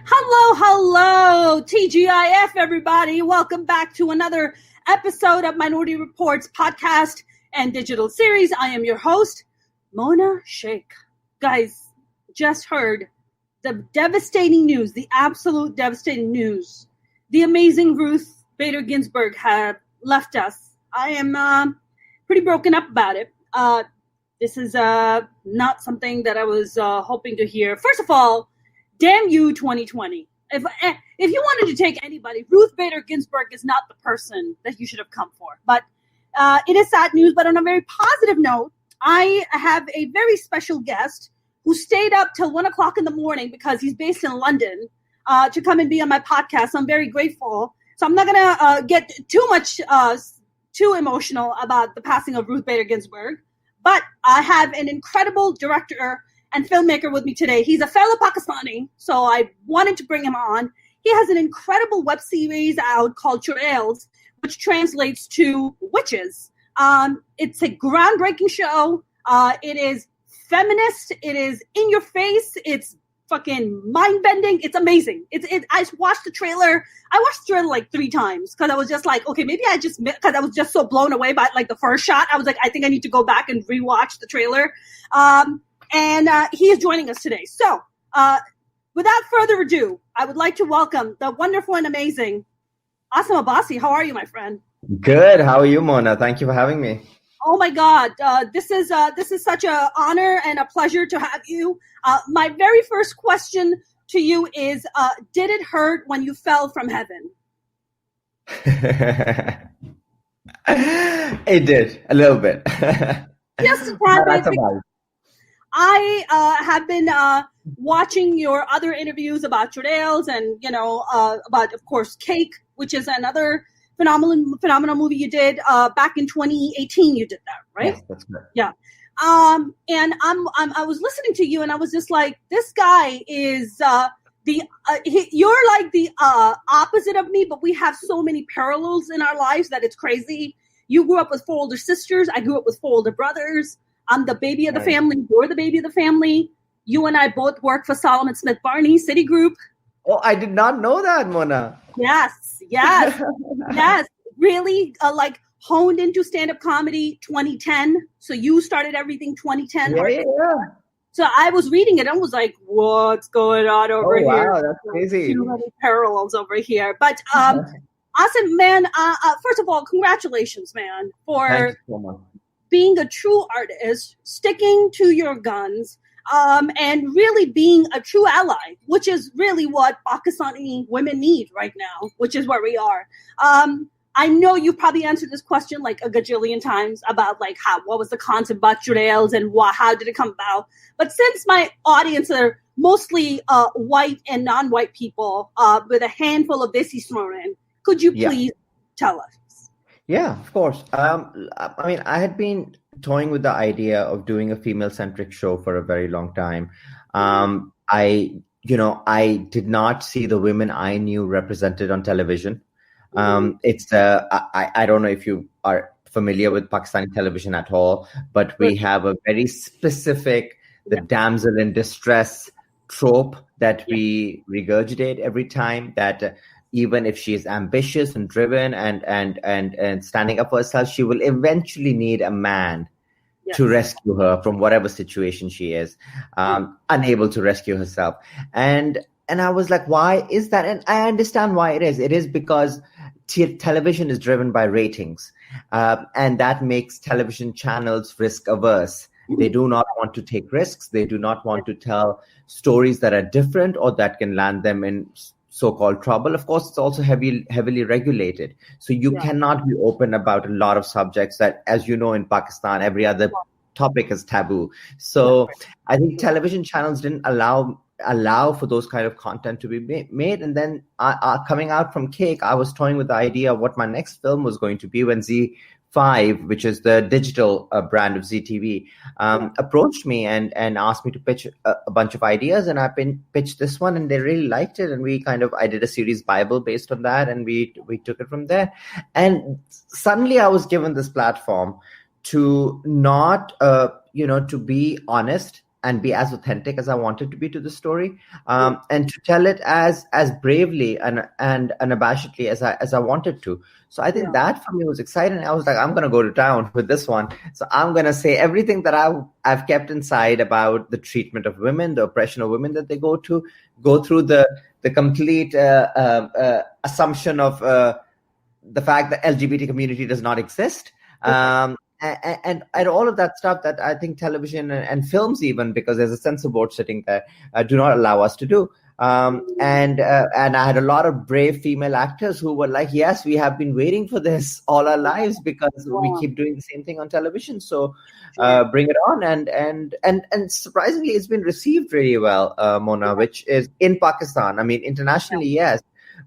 Hello, TGIF, everybody. Welcome back to another episode of Minority Reportz podcast and digital series. I am your host, Mona Sheikh. Guys, just heard the devastating news, the absolute devastating news. The amazing Ruth Bader Ginsburg had left us. I am pretty broken up about it. This is not something that I was hoping to hear. First of all, damn you, 2020. If you wanted to take anybody, Ruth Bader Ginsburg is not the person that you should have come for. But it is sad news. But on a very positive note, I have a very special guest who stayed up till 1 o'clock in the morning because he's based in London to come and be on my podcast. I'm very grateful. So I'm not going to get too emotional about the passing of Ruth Bader Ginsburg. But I have an incredible director and filmmaker with me today. He's a fellow Pakistani, so I wanted to bring him on. He has an incredible web series out called Churails, which translates to witches. It's a groundbreaking show. It is feminist. It is in your face. It's fucking mind-bending. It's amazing. I watched the trailer. I watched the trailer like 3 times because I was just like, okay, maybe because I was just so blown away by like the first shot. I was like, I think I need to go back and rewatch the trailer. And he is joining us today. So without further ado, I would like to welcome the wonderful and amazing Asim Abbasi. How are you, my friend? Good. How are you, Mona? Thank you for having me. Oh my God, this is such an honor and a pleasure to have you. My very first question to you is, did it hurt when you fell from heaven? It did, a little bit. Yes, I have been watching your other interviews about Churails and, about, of course, Cake, which is another phenomenal movie you did back in 2018. You did that, right? Yes, that's correct. Yeah. And I was listening to you, and I was just like, this guy is you're like the opposite of me, but we have so many parallels in our lives that it's crazy. You grew up with 4 older sisters. I grew up with 4 older brothers. I'm the baby of the family. You're the baby of the family. You and I both work for Solomon Smith Barney, Citigroup. Oh, I did not know that, Mona. Yes. Really, honed into stand-up comedy 2010. So you started everything 2010. Yeah. So I was reading it and was like, what's going on over here? Wow, that's crazy. Too many parallels over here. But Asim, man, first of all, congratulations, man, for Thank you so much. Being a true artist, sticking to your guns, and really being a true ally, which is really what Pakistani women need right now, which is where we are. I know you probably answered this question like a gajillion times about like what was the concept about Churails and how did it come about. But since my audience are mostly white and non-white people with a handful of desi thrown in, could you please tell us? Yeah, of course. I had been toying with the idea of doing a female-centric show for a very long time. I did not see the women I knew represented on television. I don't know if you are familiar with Pakistani television at all, but we have a very specific, the damsel in distress trope that we regurgitate every time, that even if she is ambitious and driven and standing up for herself, she will eventually need a man to rescue her from whatever situation she is, unable to rescue herself. And I was like, why is that? And I understand why it is. It is because television is driven by ratings, and that makes television channels risk averse. They do not want to take risks. They do not want to tell stories that are different or that can land them in so-called trouble. Of course, it's also heavily regulated. So you cannot be open about a lot of subjects that, as you know, in Pakistan, every other topic is taboo. So I think television channels didn't allow for those kind of content to be made. And then coming out from Cake, I was toying with the idea of what my next film was going to be when ZeeTV, which is the digital brand of ZeeTV, approached me and asked me to pitch a bunch of ideas. And I pitched this one, and they really liked it. And I did a series Bible based on that, and we took it from there. And suddenly I was given this platform to not, to be honest and be as authentic as I wanted to be to the story, and to tell it as bravely and unabashedly as I wanted to. So I think that for me was exciting. I was like, I'm going to go to town with this one. So I'm going to say everything that I've kept inside about the treatment of women, the oppression of women that they go through the complete assumption of the fact that LGBT community does not exist. And all of that stuff that I think television and films, even because there's a censor board sitting there, do not allow us to do. And I had a lot of brave female actors who were like, yes, we have been waiting for this all our lives because we keep doing the same thing on television. So bring it on. And surprisingly, it's been received really well, Mona, which is in Pakistan. I mean, internationally, yes.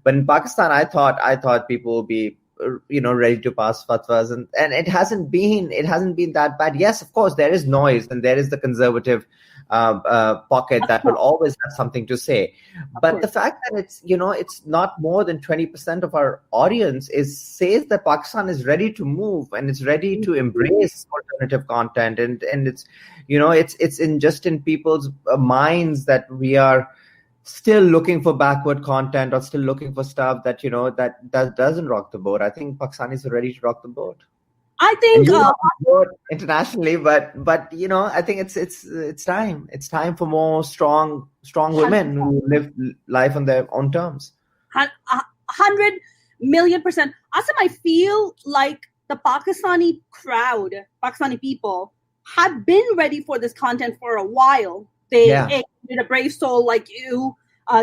But in Pakistan, I thought people will be ready to pass fatwas, and it hasn't been that bad. Yes, of course, there is noise, and there is the conservative pocket that will always have something to say. But the fact that it's not more than 20% of our audience says that Pakistan is ready to move and it's ready to embrace alternative content, and it's it's in people's minds that we are still looking for backward content or still looking for stuff that that doesn't rock the boat. I think Pakistanis are ready to rock the boat. I think internationally, but I think it's time. It's time for more strong women who live life on their own terms. 100 million%. Asim, I feel like the Pakistani crowd, Pakistani people, have been ready for this content for a while. They needed a brave soul like you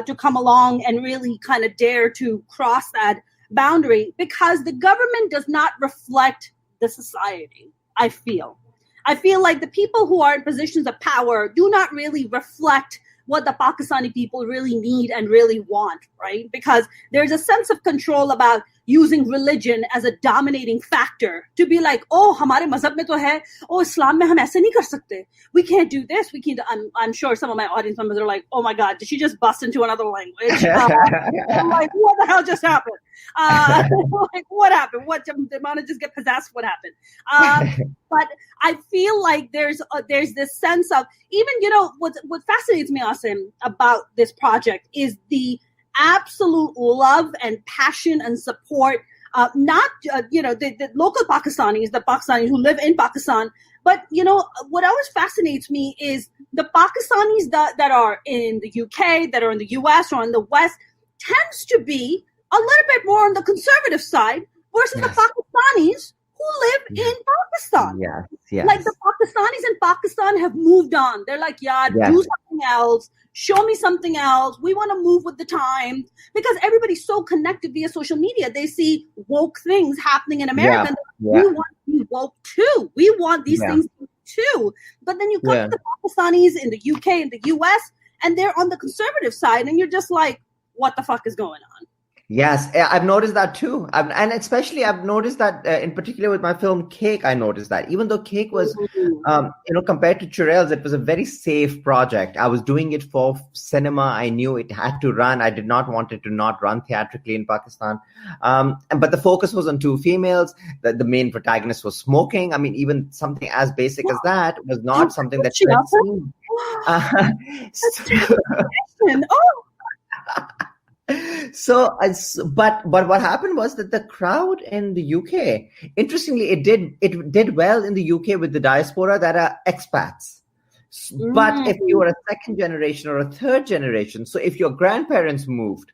to come along and really kind of dare to cross that boundary, because the government does not reflect the society. I feel like the people who are in positions of power do not really reflect what the Pakistani people really need and really want, right? Because there's a sense of control about using religion as a dominating factor to be like, oh, हमारे मज़हब में तो है, oh, Islam में हम ऐसे नहीं कर सकते. We can't do this. We can't. I'm sure some of my audience members are like, oh my God, did she just bust into another language? I'm like, what the hell just happened? Like, what happened? What did Mona just get possessed? What happened? But I feel like there's this sense of, even what fascinates me, Asim, about this project is the absolute love and passion and support, not the local Pakistanis, the Pakistanis who live in Pakistan, but what always fascinates me is the Pakistanis that are in the UK, that are in the US or in the West, tends to be a little bit more on the conservative side versus the Pakistanis who live in Pakistan. Yes. Like the Pakistanis in Pakistan have moved on. They're like, do something else. Show me something else. We want to move with the times, because everybody's so connected via social media. They see woke things happening in America. We want to be woke too. We want these things too. But then you come to the Pakistanis in the UK and the US, and they're on the conservative side, and you're just like, what the fuck is going on? Yes, I've noticed that too. And especially I've noticed that in particular with my film Cake, I noticed that even though Cake was, compared to Churails, it was a very safe project. I was doing it for cinema. I knew it had to run. I did not want it to not run theatrically in Pakistan. But the focus was on two females. The main protagonist was smoking. I mean, even something as basic as that was not something that you had seen. So, but what happened was that the crowd in the UK, interestingly, it did well in the UK with the diaspora that are expats. But if you were a second generation or a third generation, so if your grandparents moved,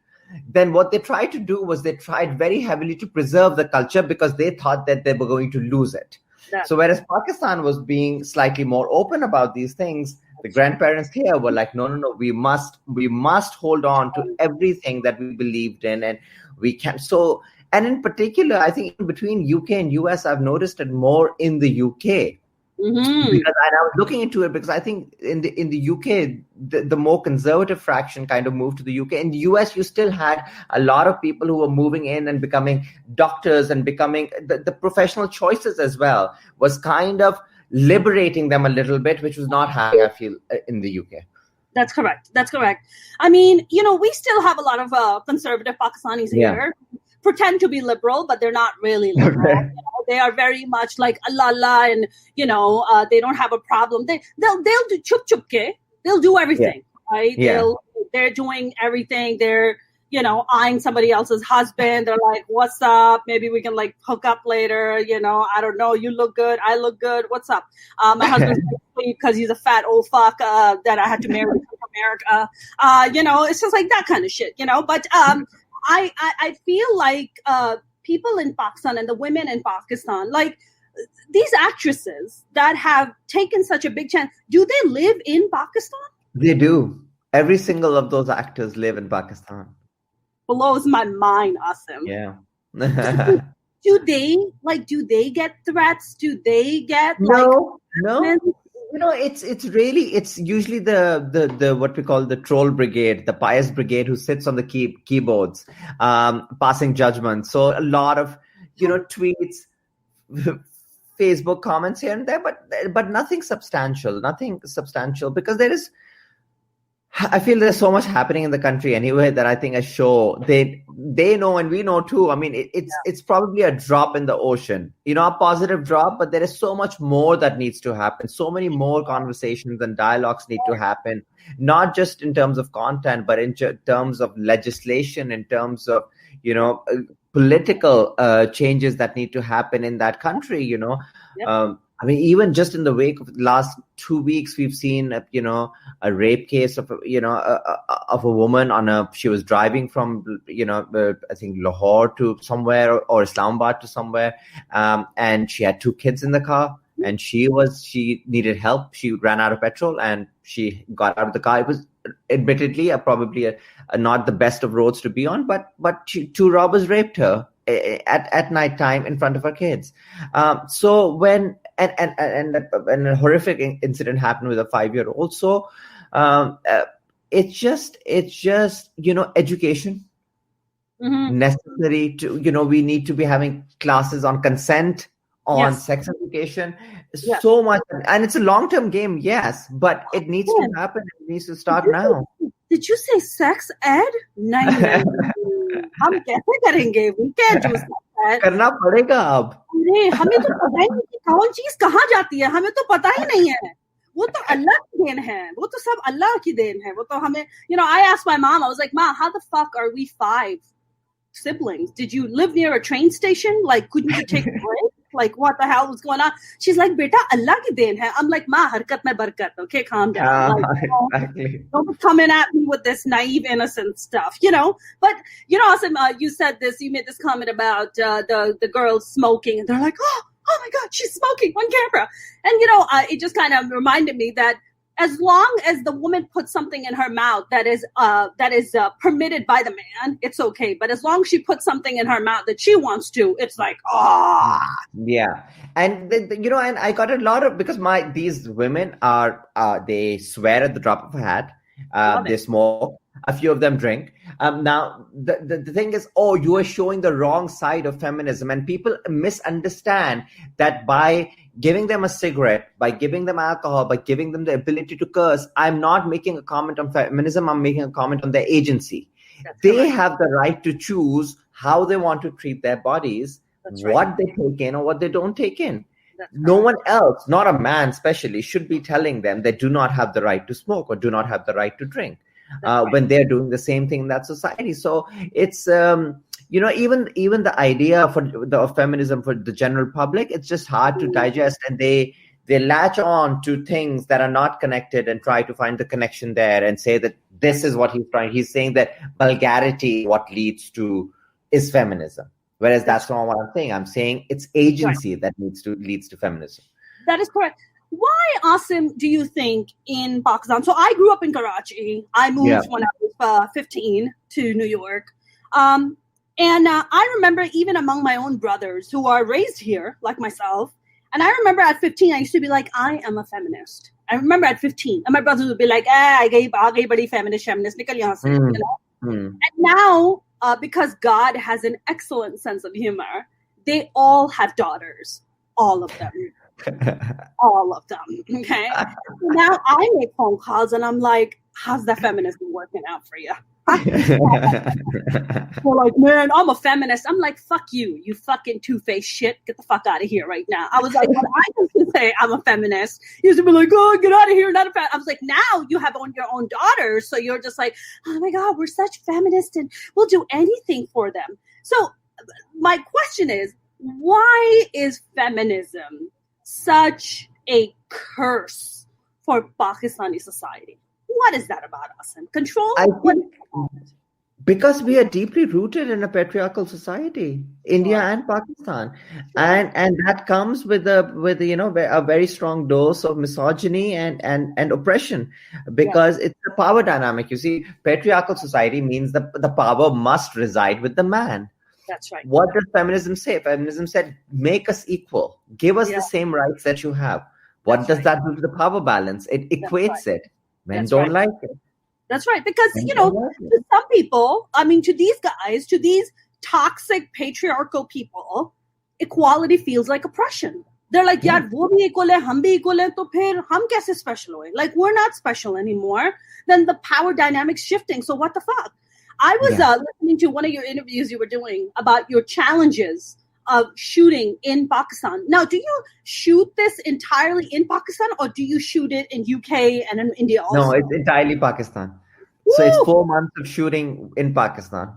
then what they tried to do was they tried very heavily to preserve the culture because they thought that they were going to lose it. So whereas Pakistan was being slightly more open about these things, the grandparents here were like, no, we must hold on to everything that we believed in, and we can. So, and in particular, I think between UK and US, I've noticed it more in the UK. Because I was looking into it because I think in the UK, the more conservative fraction kind of moved to the UK. In the US, you still had a lot of people who were moving in and becoming doctors and becoming the professional choices as well was kind of liberating them a little bit, which was not happening, I feel, in the UK. That's correct. I mean, we still have a lot of conservative Pakistanis here. Pretend to be liberal, but they're not really liberal. they are very much like Allah, and they don't have a problem. They'll do chup chup ke. They'll do everything, right? Yeah. They're doing everything. They're eyeing somebody else's husband. They're like, "What's up? Maybe we can like hook up later." I don't know. You look good. I look good. What's up? My husband's because he's a fat old fuck that I had to marry from America. It's just like that kind of shit. But I feel like people in Pakistan and the women in Pakistan, like these actresses that have taken such a big chance, do they live in Pakistan? They do. Every single of those actors live in Pakistan. Blows my mind, Asim. Yeah. do they get threats? Do they get no? It's usually the what we call the troll brigade, the pious brigade who sits on the keyboards, passing judgment. So a lot of tweets, Facebook comments here and there, but nothing substantial, because I feel there's so much happening in the country anyway that I think a show they know and we know too. I mean, it's probably a drop in the ocean, a positive drop, but there is so much more that needs to happen. So many more conversations and dialogues need to happen, not just in terms of content, but in terms of legislation, in terms of political changes that need to happen in that country. I mean, even just in the wake of the last 2 weeks, we've seen, a rape case of, of a woman she was driving from, I think Lahore to somewhere or Islamabad to somewhere. And she had 2 kids in the car and she needed help. She ran out of petrol and she got out of the car. It was admittedly probably not the best of roads to be on, but 2 robbers raped her at night time in front of her kids. So when and a horrific incident happened with a 5-year-old. So it's just education necessary to we need to be having classes on consent, on sex education, so much, and it's a long-term game, yes, but it needs to happen. It needs to start now. Did you say sex ed? नहीं हम कैसे करेंगे? We can't do sex ed. करना पड़ेगा अब. नहीं, हमें तो पता ही नहीं कि कौन चीज कहाँ जाती है. हमें तो पता ही नहीं है. वो तो अल्लाह की देन है. वो तो सब अल्लाह की देन है. वो तो हमें, I asked my mom, I was like, Ma, how the fuck are we 5 siblings? Did you live near a train station? Like, couldn't you take a break? Like, what the hell was going on? She's like, Beta, Allah ki deen hai. I'm like, Ma, harkat mein barkat. Okay, calm down. Exactly. Don't come in at me with this naive, innocent stuff, But, Asim, you said this, you made this comment about the girl smoking. And they're like, oh my God, she's smoking on camera. And, it just kind of reminded me that as long as the woman puts something in her mouth that is permitted by the man, it's okay. But as long as she puts something in her mouth that she wants to, it's like, yeah. And and I got a lot of, because these women are they swear at the drop of a hat. They smoke. A few of them drink. Now, the thing is, you are showing the wrong side of feminism, and people misunderstand that by giving them a cigarette, by giving them alcohol, by giving them the ability to curse, I'm not making a comment on feminism. I'm making a comment on their agency. They have the right to choose how they want to treat their bodies, what they take in or what they don't take in. No one else, not a man especially, should be telling them they do not have the right to smoke or do not have the right to drink when they're doing the same thing in that society. So it's even the idea of feminism for the general public, it's just hard to digest, and they latch on to things that are not connected and try to find the connection there and say that this is what he's saying, that vulgarity what leads to is feminism, whereas that's not what I'm saying. I'm saying it's agency that leads to feminism. That is correct. Why, Asim, do you think in Pakistan? So I grew up in Karachi. I moved when I was 15 to New York. And I remember even among my own brothers who are raised here, like myself, and I remember at 15, I used to be like, I am a feminist. I remember at 15, and my brothers would be like, aa gayi badi feminist, nikal yahan se, And now, because God has an excellent sense of humor, they all have daughters, all of them. All of them, okay? Now I make phone calls and I'm like, how's that feminism working out for you? They're like, man, I'm a feminist. I'm like, fuck you, you fucking two-faced shit. Get the fuck out of here right now. I was like, when I used to say I'm a feminist, you used to be like, oh, get out of here, not a feminist. I was like, now you have your own daughters, so you're just like, oh my God, we're such feminists and we'll do anything for them. So my question is, why is feminism such a curse for Pakistani society? What is that about us? And control? I think because we are deeply rooted in a patriarchal society, India and Pakistan, and that comes with a very strong dose of misogyny and oppression, because it's a power dynamic. You see, patriarchal society means the power must reside with the man. That's right. What does feminism say? Feminism said, make us equal, give us the same rights that you have. What does that do to the power balance? It equates it. Men don't like it. That's right. Because, to some people, I mean, to these guys, to these toxic patriarchal people, equality feels like oppression. They're like, yaar, wo bhi equal hai, hum bhi equal hai, to phir hum kaise special hoye? Like, we're not special anymore. Then the power dynamics shifting. So what the fuck? I was listening to one of your interviews you were doing about your challenges of shooting in Pakistan. Now, do you shoot this entirely in Pakistan, or do you shoot it in UK and in India also? No, it's entirely Pakistan. Woo! So it's 4 months of shooting in Pakistan.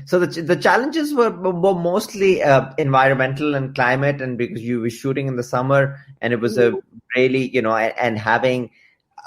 So the challenges were mostly environmental and climate, and because you were shooting in the summer, and it was a really, and having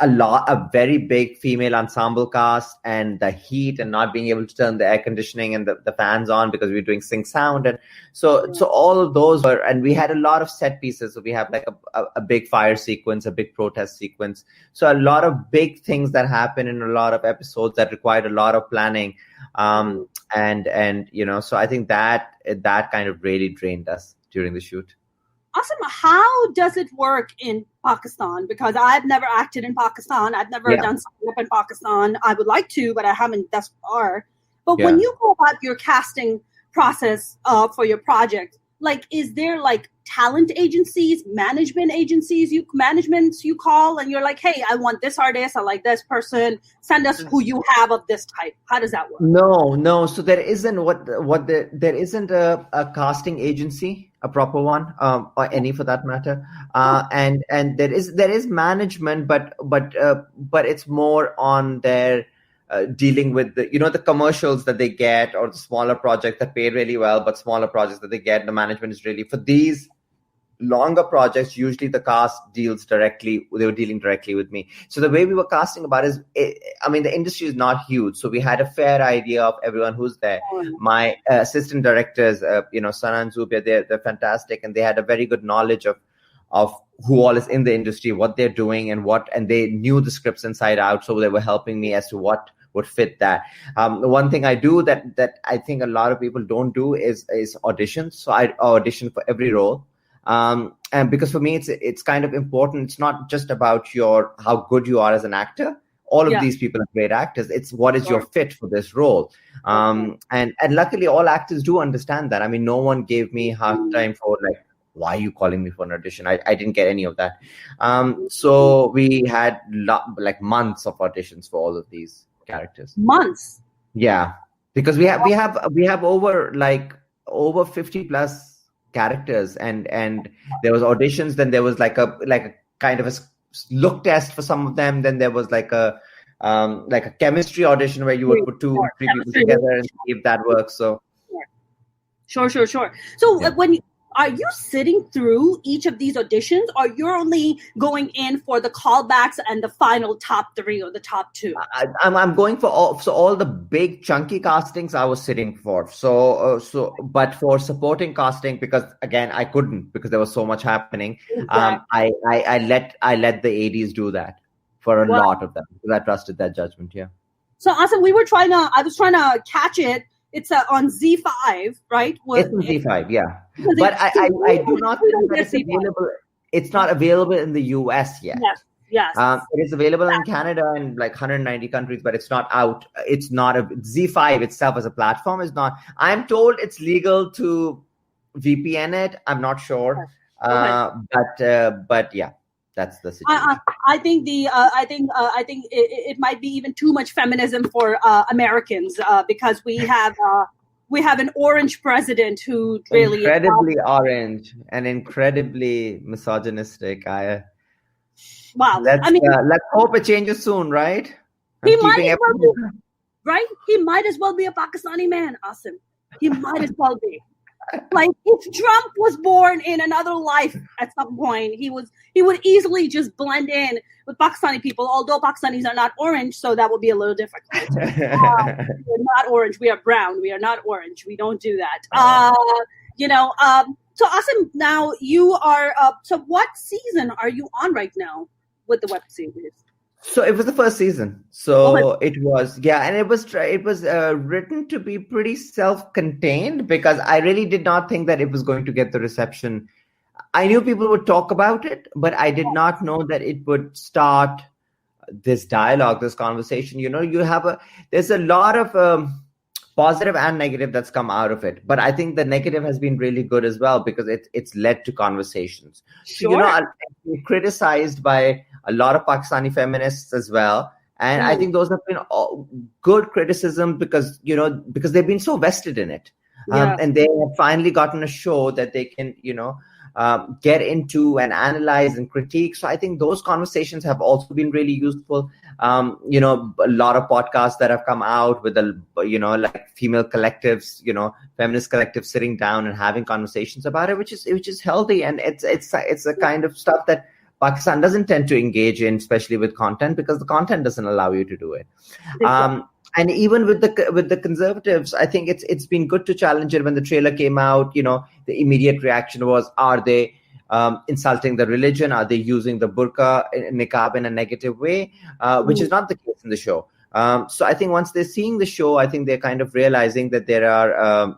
a very big female ensemble cast, and the heat, and not being able to turn the air conditioning and the fans on because we were doing sync sound. And so all of those were, and we had a lot of set pieces. So we have like a big fire sequence, a big protest sequence. So a lot of big things that happen in a lot of episodes that required a lot of planning. So I think that kind of really drained us during the shoot. Awesome. How does it work in Pakistan? Because I've never acted in Pakistan. I've never done stand-up in Pakistan. I would like to, but I haven't thus far. But when you go about your casting process for your project, like, is there like talent agencies, management agencies, you call, and you're like, hey, I want this artist, I like this person, send us who you have of this type. How does that work? No. So there isn't there isn't a casting agency, a proper one, or any for that matter. And there is management, but it's more on their dealing with the commercials that they get, or the smaller projects that pay really well, but smaller projects that they get. The management is really for these longer projects. Usually the cast deals directly. They were dealing directly with me. So the way we were casting about is, the industry is not huge, so we had a fair idea of everyone who's there. My assistant directors, Sana and Zubia, they're fantastic, and they had a very good knowledge of who all is in the industry, what they're doing, and they knew the scripts inside out. So they were helping me as to what would fit that. One thing I do that I think a lot of people don't do is auditions. So I audition for every role. And because for me, it's kind of important. It's not just about how good you are as an actor. All of these people are great actors. It's what is your fit for this role. And luckily all actors do understand that. I mean, no one gave me hard time for like, why are you calling me for an audition? I didn't get any of that. So we had months of auditions for all of these characters. Months. Yeah, because we have over 50 plus characters, and there was auditions. Then there was like a kind of a look test for some of them. Then there was like a chemistry audition where you would put 2 or 3 people together and see if that works. So sure. So are you sitting through each of these auditions, or you're only going in for the callbacks and the final top 3 or the top 2? I'm going for all the big chunky castings I was sitting for. But for supporting casting, because again I couldn't, because there was so much happening. Exactly. I let the ADs do that for a lot of them, because I trusted their judgment. Yeah. So Asim, I was trying to catch it. It's on Z5, right? It's on Z5, yeah. But I do not think that it's available. It's not available in the US yet. Yes. It is available in Canada and like 190 countries, but it's not out. It's not Z5 itself as a platform is not. I'm told it's legal to VPN it. I'm not sure. But yeah, That's the situation. I think it might be even too much feminism for Americans because we have an orange president who really incredibly orange and incredibly misogynistic. Wow. Let's hope it changes soon, right? He might as well be, right? He might as well be a Pakistani man, Asim. He might as well be. Like if Trump was born in another life at some point, he would easily just blend in with Pakistani people, although Pakistanis are not orange, so that would be a little difficult. We're not orange, we are brown. We are not orange. We don't do that. So Asim, now you are so what season are you on right now with the web series? So it was the first season. So it was, and it was written to be pretty self-contained because I really did not think that it was going to get the reception. I knew people would talk about it, but I did not know that it would start this dialogue, this conversation. There's a lot of positive and negative that's come out of it. But I think the negative has been really good as well because it's led to conversations. Sure. So, I've been criticized by a lot of Pakistani feminists as well. And I think those have been good criticism because they've been so vested in it. And they have finally gotten a show that they can, get into and analyze and critique. So I think those conversations have also been really useful. A lot of podcasts that have come out with like female collectives, feminist collectives sitting down and having conversations about it, which is healthy. And it's a kind of stuff that Pakistan doesn't tend to engage in, especially with content, because the content doesn't allow you to do it. And even with the conservatives, I think it's been good to challenge it. When the trailer came out, the immediate reaction was, are they insulting the religion? Are they using the burqa, niqab in a negative way? Which is not the case in the show. So I think once they're seeing the show, I think they're kind of realizing that there are,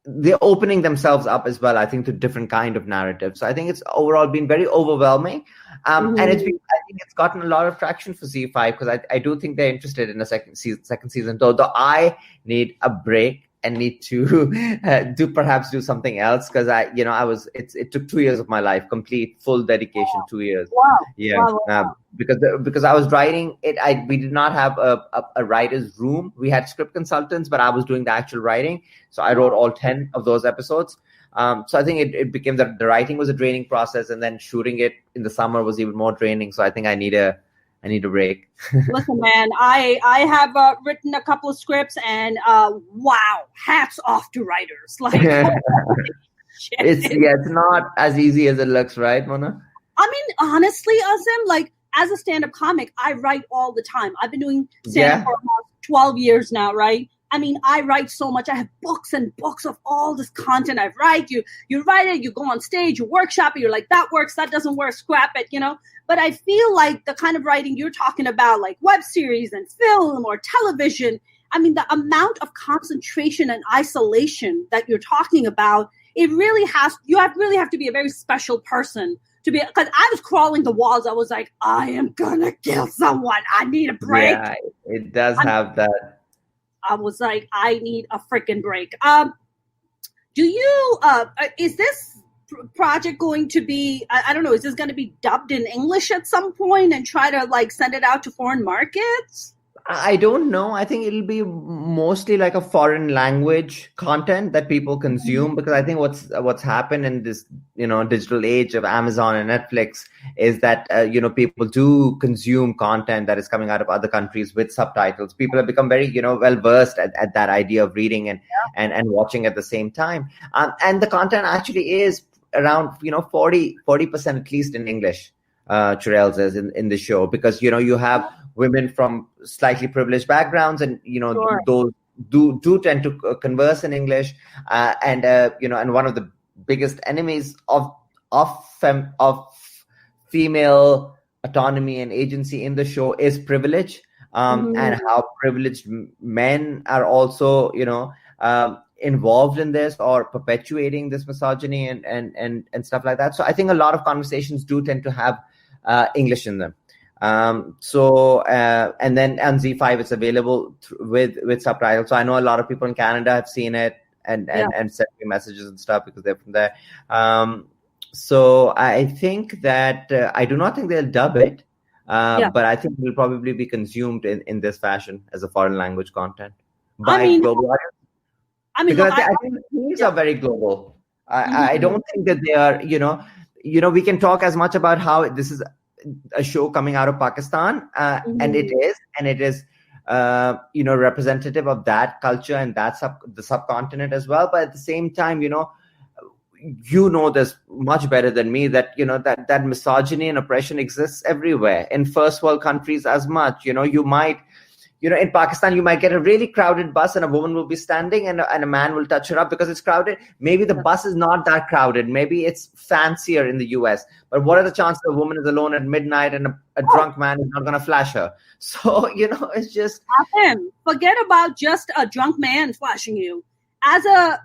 they're opening themselves up as well, I think, to different kind of narratives. So I think it's overall been very overwhelming. And I think it's gotten a lot of traction for ZeeTV because I do think they're interested in a second season, though I need a break and need to do something else because it took 2 years of my life, complete full dedication, 2 years. Wow. Yeah. Wow. Because I was writing it, we did not have a writer's room. We had script consultants, but I was doing the actual writing. So I wrote all 10 of those episodes. So I think it became that the writing was a draining process, and then shooting it in the summer was even more draining. So I think I need a break. Listen, man, I have written a couple of scripts, and wow, hats off to writers. Like, it's not as easy as it looks, right, Mona? I mean, honestly, Asim, like as a stand-up comic, I write all the time. I've been doing stand-up for about 12 years now, right? I mean, I write so much. I have books and books of all this content I write. You write it, you go on stage, you workshop it, you're like, that works, that doesn't work, scrap it, But I feel like the kind of writing you're talking about, like web series and film or television, I mean, the amount of concentration and isolation that you're talking about, you really have to be a very special person to be, because I was crawling the walls. I was like, I am gonna kill someone. I need a break. Yeah, it does have that. I was like, I need a freaking break. Do you, is this project going to be, I don't know, is this going to be dubbed in English at some point and try to like send it out to foreign markets? I don't know. I think it'll be mostly like a foreign language content that people consume, because I think what's happened in this, digital age of Amazon and Netflix is that, people do consume content that is coming out of other countries with subtitles. People have become very, well versed at that idea of reading and watching at the same time. And the content actually is around, 40% at least in English. Churails is in the show, because you have women from slightly privileged backgrounds, and Sure. those do tend to converse in English, and one of the biggest enemies of female autonomy and agency in the show is privilege, and how privileged men are also involved in this or perpetuating this misogyny and stuff like that. So I think a lot of conversations do tend to have English in them. And then on ZeeTV it's available with subtitles. So I know a lot of people in Canada have seen it and sent me messages and stuff because they're from there. So I think that I do not think they'll dub it, but I think it will probably be consumed in this fashion as a foreign language content by global audience. Because I think the themes are very global. I don't think that they are, we can talk as much about how this is a show coming out of Pakistan, and it is, representative of that culture and the subcontinent as well. But at the same time, this much better than me that that misogyny and oppression exists everywhere in first world countries as much. You might, in Pakistan, you might get a really crowded bus and a woman will be standing and a man will touch her up because it's crowded. Maybe the bus is not that crowded. Maybe it's fancier in the US. But what are the chances a woman is alone at midnight and a drunk man is not going to flash her? So, it's just... Forget about just a drunk man flashing you. As a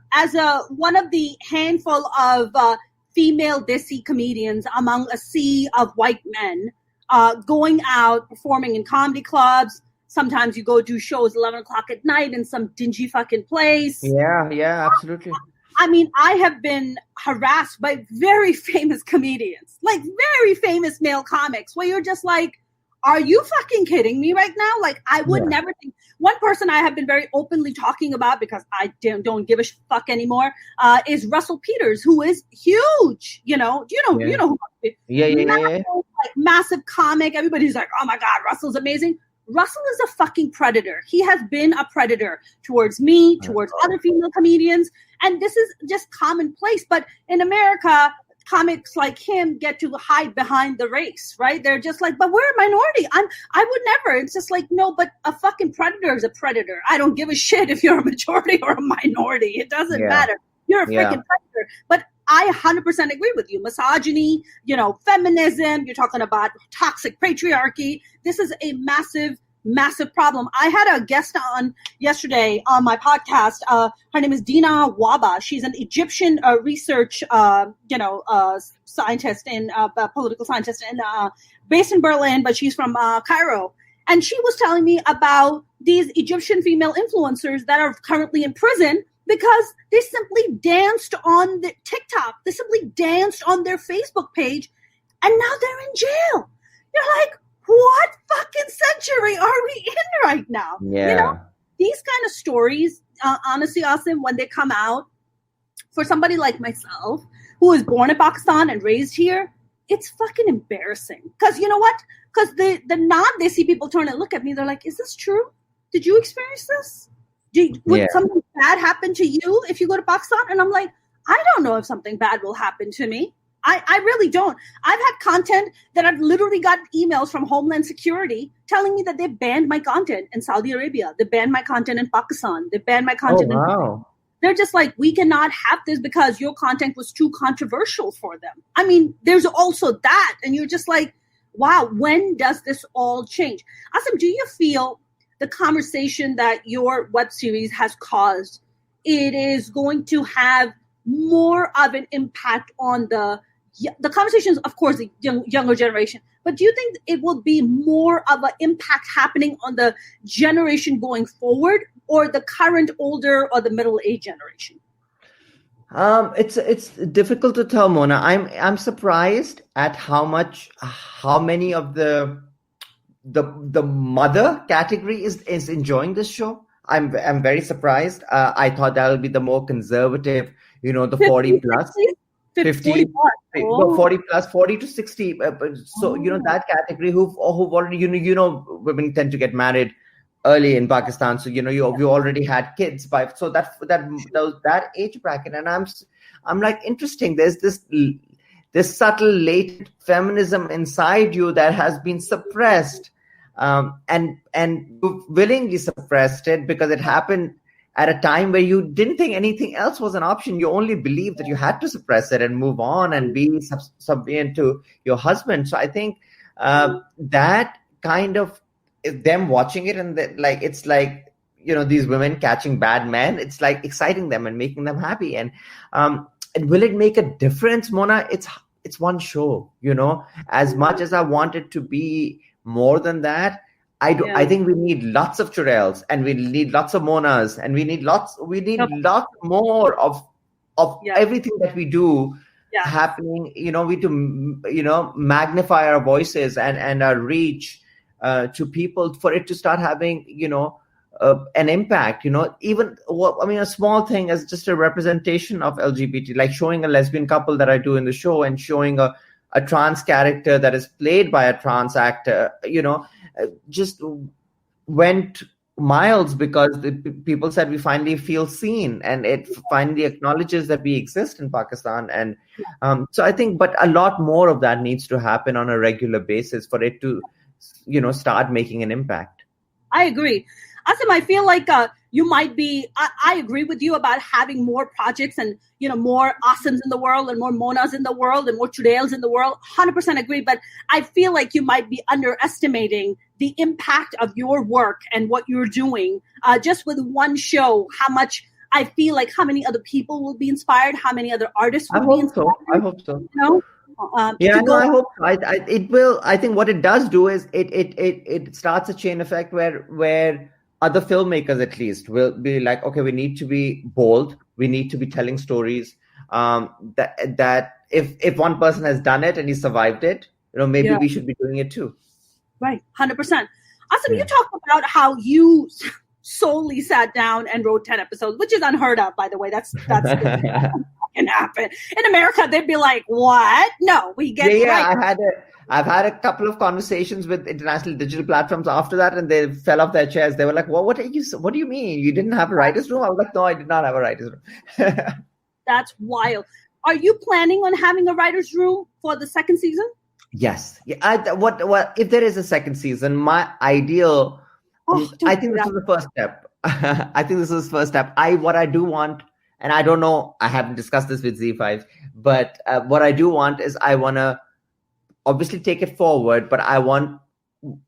one of the handful of female desi comedians among a sea of white men, going out, performing in comedy clubs. Sometimes you go do shows 11 o'clock at night in some dingy fucking place. Yeah, absolutely. I mean, I have been harassed by very famous comedians, like very famous male comics, where you're just like, are you fucking kidding me right now? Like, I would never think. One person I have been very openly talking about because I don't give a fuck anymore is Russell Peters, who is huge. You know who? Massive comic. Everybody's like, oh my God, Russell's amazing. Russell is a fucking predator. He has been a predator towards me, towards other female comedians. And this is just commonplace. But in America, comics like him get to hide behind the race, right? They're just like, but we're a minority. I would never. It's just like, no, but a fucking predator is a predator. I don't give a shit if you're a majority or a minority. It doesn't matter. You're a freaking predator. But I 100% agree with you. Misogyny, feminism, you're talking about toxic patriarchy. This is a massive, massive problem. I had a guest on yesterday on my podcast. Her name is Dina Waba. She's an Egyptian research, scientist and political scientist, and based in Berlin, but she's from Cairo. And she was telling me about these Egyptian female influencers that are currently in prison because they simply danced on the TikTok. They simply danced on their Facebook page, and now they're in jail. You're like, what fucking century are we in right now? Yeah. These kind of stories, honestly, Asim, when they come out, for somebody like myself, who was born in Pakistan and raised here, it's fucking embarrassing. Because you know what? Because the non-Desi people turn and look at me, they're like, is this true? Did you experience this? Would something bad happen to you if you go to Pakistan? And I'm like, I don't know if something bad will happen to me. I really don't. I've had content that I've literally got emails from Homeland Security telling me that they banned my content in Saudi Arabia. They banned my content in Pakistan. They banned my content in... They're just like, we cannot have this because your content was too controversial for them. I mean, there's also that. And you're just like, wow, when does this all change? Asim, do you feel the conversation that your web series has caused, it is going to have more of an impact on the conversations, of course, the younger generation, but do you think it will be more of an impact happening on the generation going forward, or the current older or the middle-aged generation? It's difficult to tell, Mona. I'm surprised at how many of the mother category is enjoying this show. I'm very surprised. I thought that would be the more conservative, the 40 plus. 50, 40 plus, 40 to 60. So, that category who've already, women tend to get married early in Pakistan. So, you already had kids so that age bracket. And I'm like, interesting. There's this subtle latent feminism inside you that has been suppressed. And you willingly suppressed it because it happened at a time where you didn't think anything else was an option. You only believed that you had to suppress it and move on and be subservient to your husband. So I think that kind of them watching it and it's like, these women catching bad men. It's like exciting them and making them happy. And will it make a difference, Mona? It's one show, as much as I want it to be more than that. I think we need lots of Churails, and we need lots of Monas, and we need lots more of everything that we do happening. We to magnify our voices and our reach to people for it to start having an impact. Even a small thing as just a representation of LGBT, like showing a lesbian couple that I do in the show and showing a trans character that is played by a trans actor, just went miles because the people said we finally feel seen, and it finally acknowledges that we exist in Pakistan. And so I think, but a lot more of that needs to happen on a regular basis for it to, start making an impact. I agree. Asim, I feel like you might be, I agree with you about having more projects and, more Asims in the world and more Monas in the world and more Churails in the world. 100% agree. But I feel like you might be underestimating the impact of your work and what you're doing just with one show. How many other people will be inspired? How many other artists will be inspired? I hope so. I hope so. It will. I think what it does do is it starts a chain effect where other filmmakers at least will be like, okay, we need to be bold. We need to be telling stories that if one person has done it and he survived it, maybe we should be doing it too. Right, 100%. Asim, you talked about how you solely sat down and wrote 10 episodes, which is unheard of, by the way. That's can happen in America. They'd be like, "What? No, we get it right." I've had a couple of conversations with international digital platforms after that, and they fell off their chairs. They were like, "Well, what do you mean? You didn't have a writer's room?" I was like, "No, I did not have a writer's room." That's wild. Are you planning on having a writer's room for the second season? Yes. Yeah. What if there is a second season? My ideal. I think this is the first step. I think this is the first step. What I do want, and I don't know, I haven't discussed this with Z5, but what I do want is I want to obviously take it forward, but I want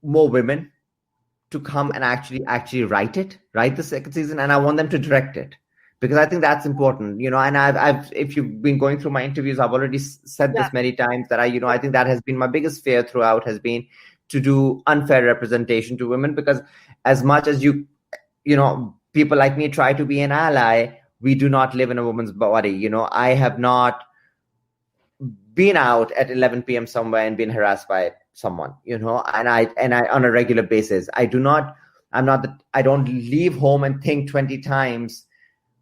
more women to come and actually write the second season, and I want them to direct it, because I think that's important, and I've if you've been going through my interviews, I've already said this many times that I think that has been my biggest fear throughout, has been to do unfair representation to women, because as much as people like me try to be an ally, we do not live in a woman's body. I have not been out at 11 p.m. somewhere and been harassed by someone, and I on a regular basis. I don't leave home and think 20 times,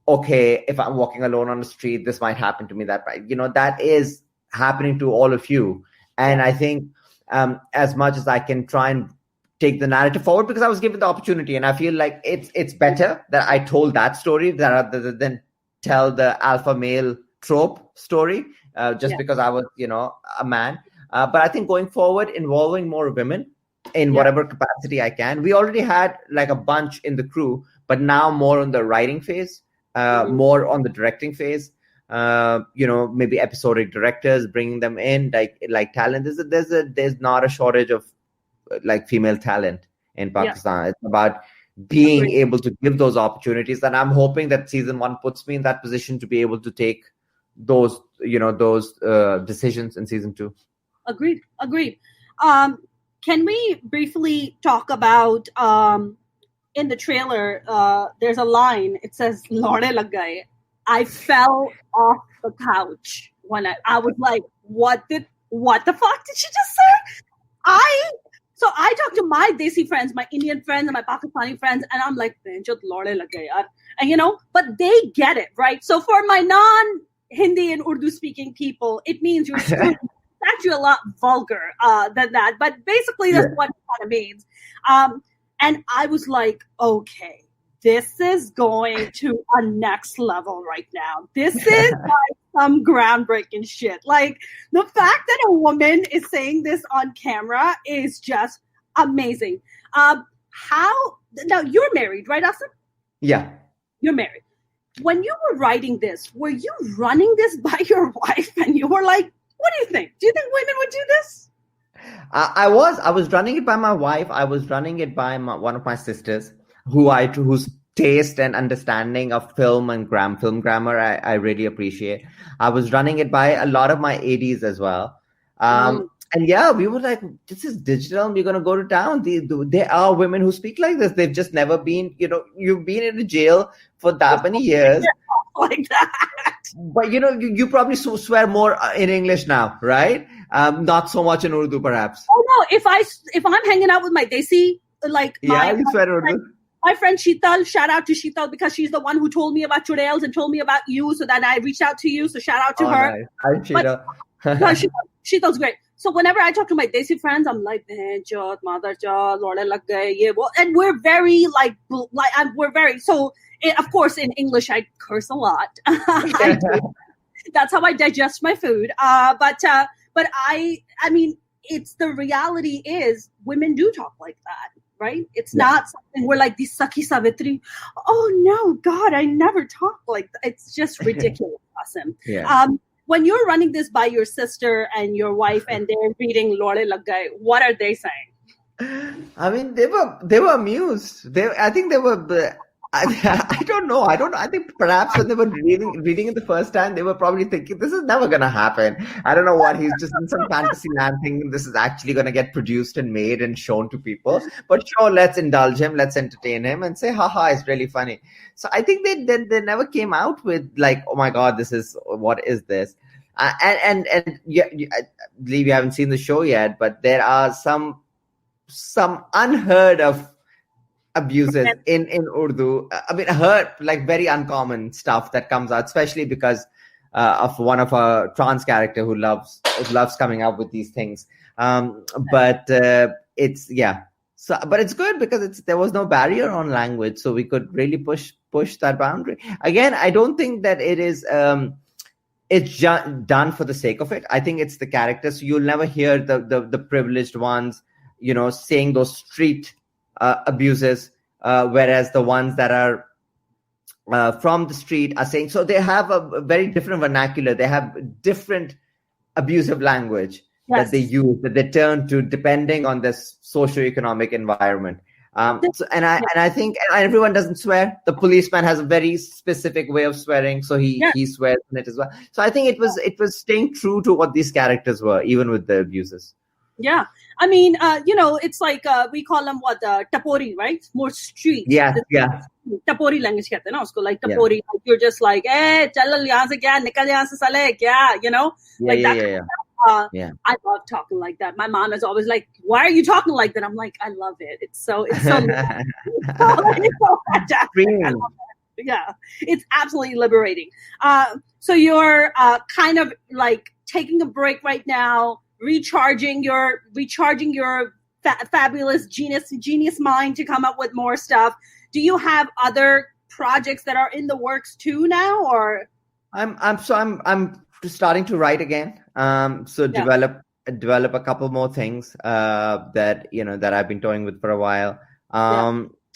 okay, if I'm walking alone on the street, this might happen to me. That is happening to all of you. And I think as much as I can try and take the narrative forward, because I was given the opportunity, and I feel like it's better that I told that story rather than tell the alpha male trope story, because I was, a man. But I think going forward, involving more women in whatever capacity I can. We already had like a bunch in the crew, but now more on the writing phase, more on the directing phase. Maybe episodic directors, bringing them in, like talent. There's not a shortage of like female talent in Pakistan. It's about being able to give those opportunities, and I'm hoping that season 1 puts me in that position to be able to take those decisions in season 2. Agreed. Can we briefly talk about in the trailer? There's a line. It says "Lorde lag gaye." I fell off the couch when I was like, what the fuck did she just say? So I talked to my Desi friends, my Indian friends and my Pakistani friends, and I'm like, Lorde lag gaye yaar. And but they get it, right? So for my non-Hindi and Urdu speaking people, it means you're screwed. It's actually a lot vulgar than that, but basically that's what it kind of means. And I was like, okay, this is going to a next level right now. This is like some groundbreaking shit. Like the fact that a woman is saying this on camera is just amazing. Now you're married, right, Asim? Yeah. You're married. When you were writing this, were you running this by your wife and you were like, what do you think? Do you think women would do this? I was running it by my wife. I was running it by one of my sisters, whose taste and understanding of film and film grammar I really appreciate. I was running it by a lot of my ADs as well. And we were like, this is digital, and we're going to go to town. There are women who speak like this. They've just never been, you've been in a jail for that many years. like that. But you probably swear more in English now, right? Not so much in Urdu, perhaps. Oh no, if I'm hanging out with my desi, like you swear Urdu. My friend Sheetal, shout out to Sheetal because she's the one who told me about Churails and told me about you, so that I reached out to you. So shout out to her. Nice. Hi, Sheetal. Sheetal's great. So whenever I talk to my Desi friends, I'm like, mother jod, lorde lag gaye, and we're very we're very so. Of course, in English, I curse a lot. That's how I digest my food. But I mean, it's the reality is women do talk like that. Right? It's not something we're like, this Saki Savitri. Oh no, God, I never talk like that. It's just ridiculous, Asim. Yeah. When you're running this by your sister and your wife and they're reading Lorde Lag Gaye, what are they saying? I mean, they were amused. I think they were. I don't know. I think perhaps when they were reading it the first time, they were probably thinking, this is never going to happen. I don't know what, he's just in some fantasy land thinking this is actually going to get produced and made and shown to people. But sure, let's indulge him, let's entertain him and say, haha, it's really funny. So I think they never came out with like, oh my God, what is this? And yeah, I believe you haven't seen the show yet, but there are some unheard of abuses in Urdu. I mean, heard like very uncommon stuff that comes out, especially because of one of our trans character who loves coming up with these things. But it's So, but it's good because there was no barrier on language, so we could really push that boundary. Again, I don't think that it is. It's done for the sake of it. I think it's the characters. So you'll never hear the privileged ones, saying those street abuses, whereas the ones that are from the street are saying, so they have a very different vernacular. They have different abusive language that they use, that they turn to depending on this socioeconomic environment. I think everyone doesn't swear. The policeman has a very specific way of swearing, so he swears in it as well. So I think it was staying true to what these characters were, even with the abuses. Yeah, I mean, it's like we call them tapori, right? More street. Yeah. Tapori language कहते हैं ना उसको, like tapori. Like you're just like, चल यहाँ से क्या, निकल यहाँ से साले क्या, like that. I love talking like that. My mom is always like, "Why are you talking like that?" I'm like, I love it. It's so yeah, it's absolutely liberating. So you're kind of like taking a break right now, recharging your fabulous genius mind to come up with more stuff. Do you have other projects that are in the works too now, or? I'm starting to write again. Develop a couple more things that I've been toying with for a while.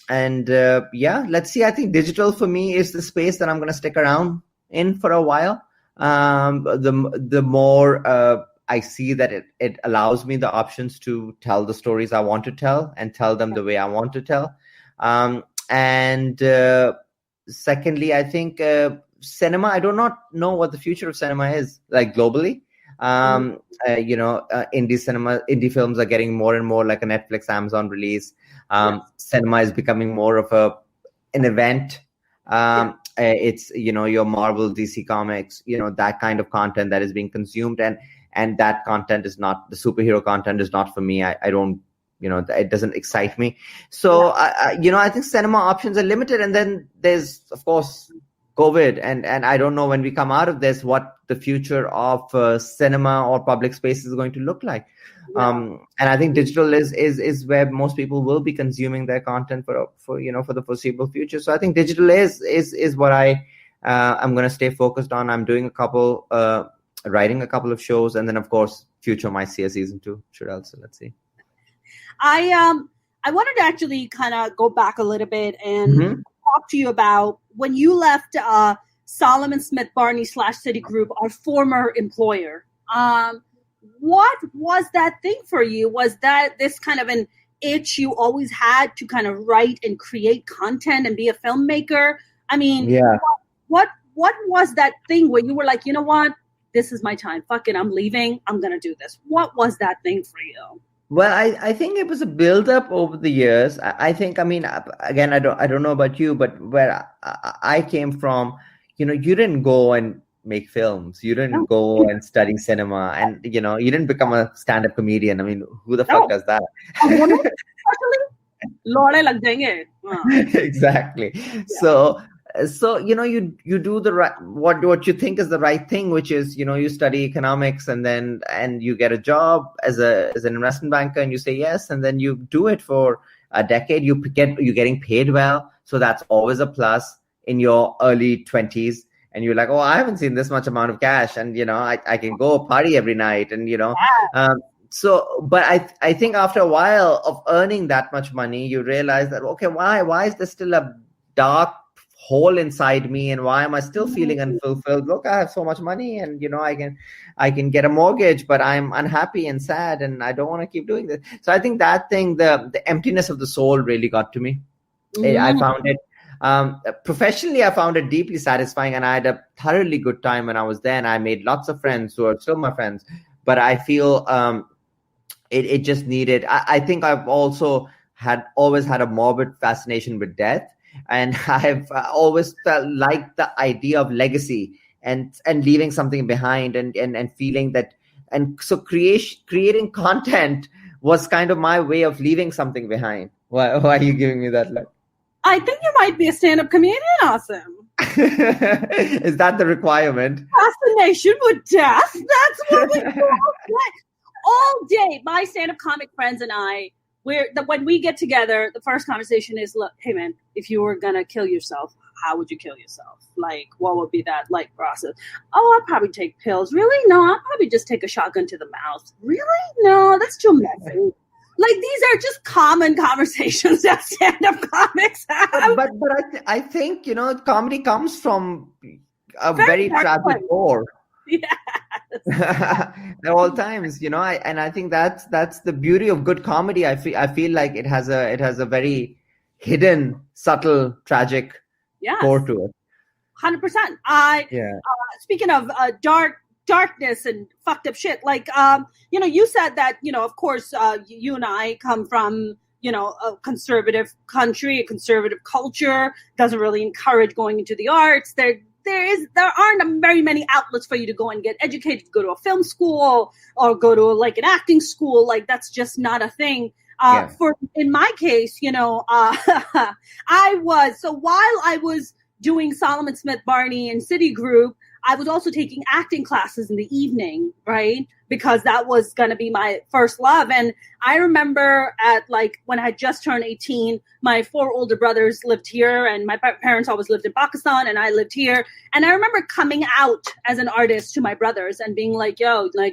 Let's see. I think digital for me is the space that I'm going to stick around in for a while. The more I see that it allows me the options to tell the stories I want to tell and tell them the way I want to tell. Secondly, I think cinema, I do not know what the future of cinema is, like globally. Indie films are getting more and more like a Netflix, Amazon release. Cinema is becoming more of an event. It's, your Marvel, DC Comics, that kind of content that is being consumed. And that content is not, the superhero content is not for me. I don't, it doesn't excite me. So, I think cinema options are limited. And then there's, of course, COVID, and I don't know when we come out of this what the future of cinema or public space is going to look like. And I think digital is where most people will be consuming their content for the foreseeable future. So I think digital is what I'm going to stay focused on. I'm doing writing a couple of shows, and then of course future might see a season 2 Churails. So let's see. I wanted to actually kind of go back a little bit and talk to you about when you left Solomon Smith Barney / Citigroup, our former employer. What was that thing for you? Was that this kind of an itch you always had to kind of write and create content and be a filmmaker? I mean, what was that thing where you were like, you know what? This is my time. Fuck it, I'm leaving. I'm gonna do this. What was that thing for you? Well, I think it was a build-up over the years. I think, again, I don't know about you, but where I came from, you didn't go and make films. You didn't go and study cinema, and you didn't become a stand-up comedian. I mean, who the fuck does that? Exactly. Yeah. So you do the right what you think is the right thing, which is you study economics, and you get a job as an investment banker, and you say yes, and then you do it for a decade. You're getting paid well, so that's always a plus in your early 20s. And you're like, oh, I haven't seen this much amount of cash, and I can go party every night, and but I think after a while of earning that much money, you realize that, okay, why is there still a dark hole inside me, and why am I still feeling unfulfilled? Look, I have so much money, and I can get a mortgage, but I'm unhappy and sad, and I don't want to keep doing this. So I think that thing, the emptiness of the soul, really got to me. I found it. Professionally, I found it deeply satisfying, and I had a thoroughly good time when I was there, and I made lots of friends who are still my friends. But I feel it just needed. I think I've also always had a morbid fascination with death, and I've always felt like the idea of legacy and leaving something behind, and feeling that, and so creating content was kind of my way of leaving something behind. Why are you giving me that look? I think you might be a stand-up comedian, Asim. Is that the requirement? Fascination with death? That's what we do all day. My stand-up comic friends and I, when we get together, the first conversation is, look, hey man, if you were gonna kill yourself, how would you kill yourself? Like, what would be that like process? Oh, I'd probably take pills. Really? No, I'd probably just take a shotgun to the mouth. Really? No, that's too messy. Like, these are just common conversations that stand-up comics have. But I think, comedy comes from a very tragic core. Yes. At all times, and I think that's the beauty of good comedy. I feel like it has a very hidden, subtle, tragic core to it. 100%. Speaking of darkness and fucked up shit, like you said that of course you and I come from a conservative country, a conservative culture, doesn't really encourage going into the arts. There aren't very many outlets for you to go and get educated, go to a film school or go to like an acting school. Like, that's just not a thing. In my case, while I was doing Solomon Smith Barney and Citigroup, I was also taking acting classes in the evening, right? Because that was going to be my first love. And I remember when I had just turned 18, my 4 older brothers lived here, and my parents always lived in Pakistan, and I lived here. And I remember coming out as an artist to my brothers and being like, yo, I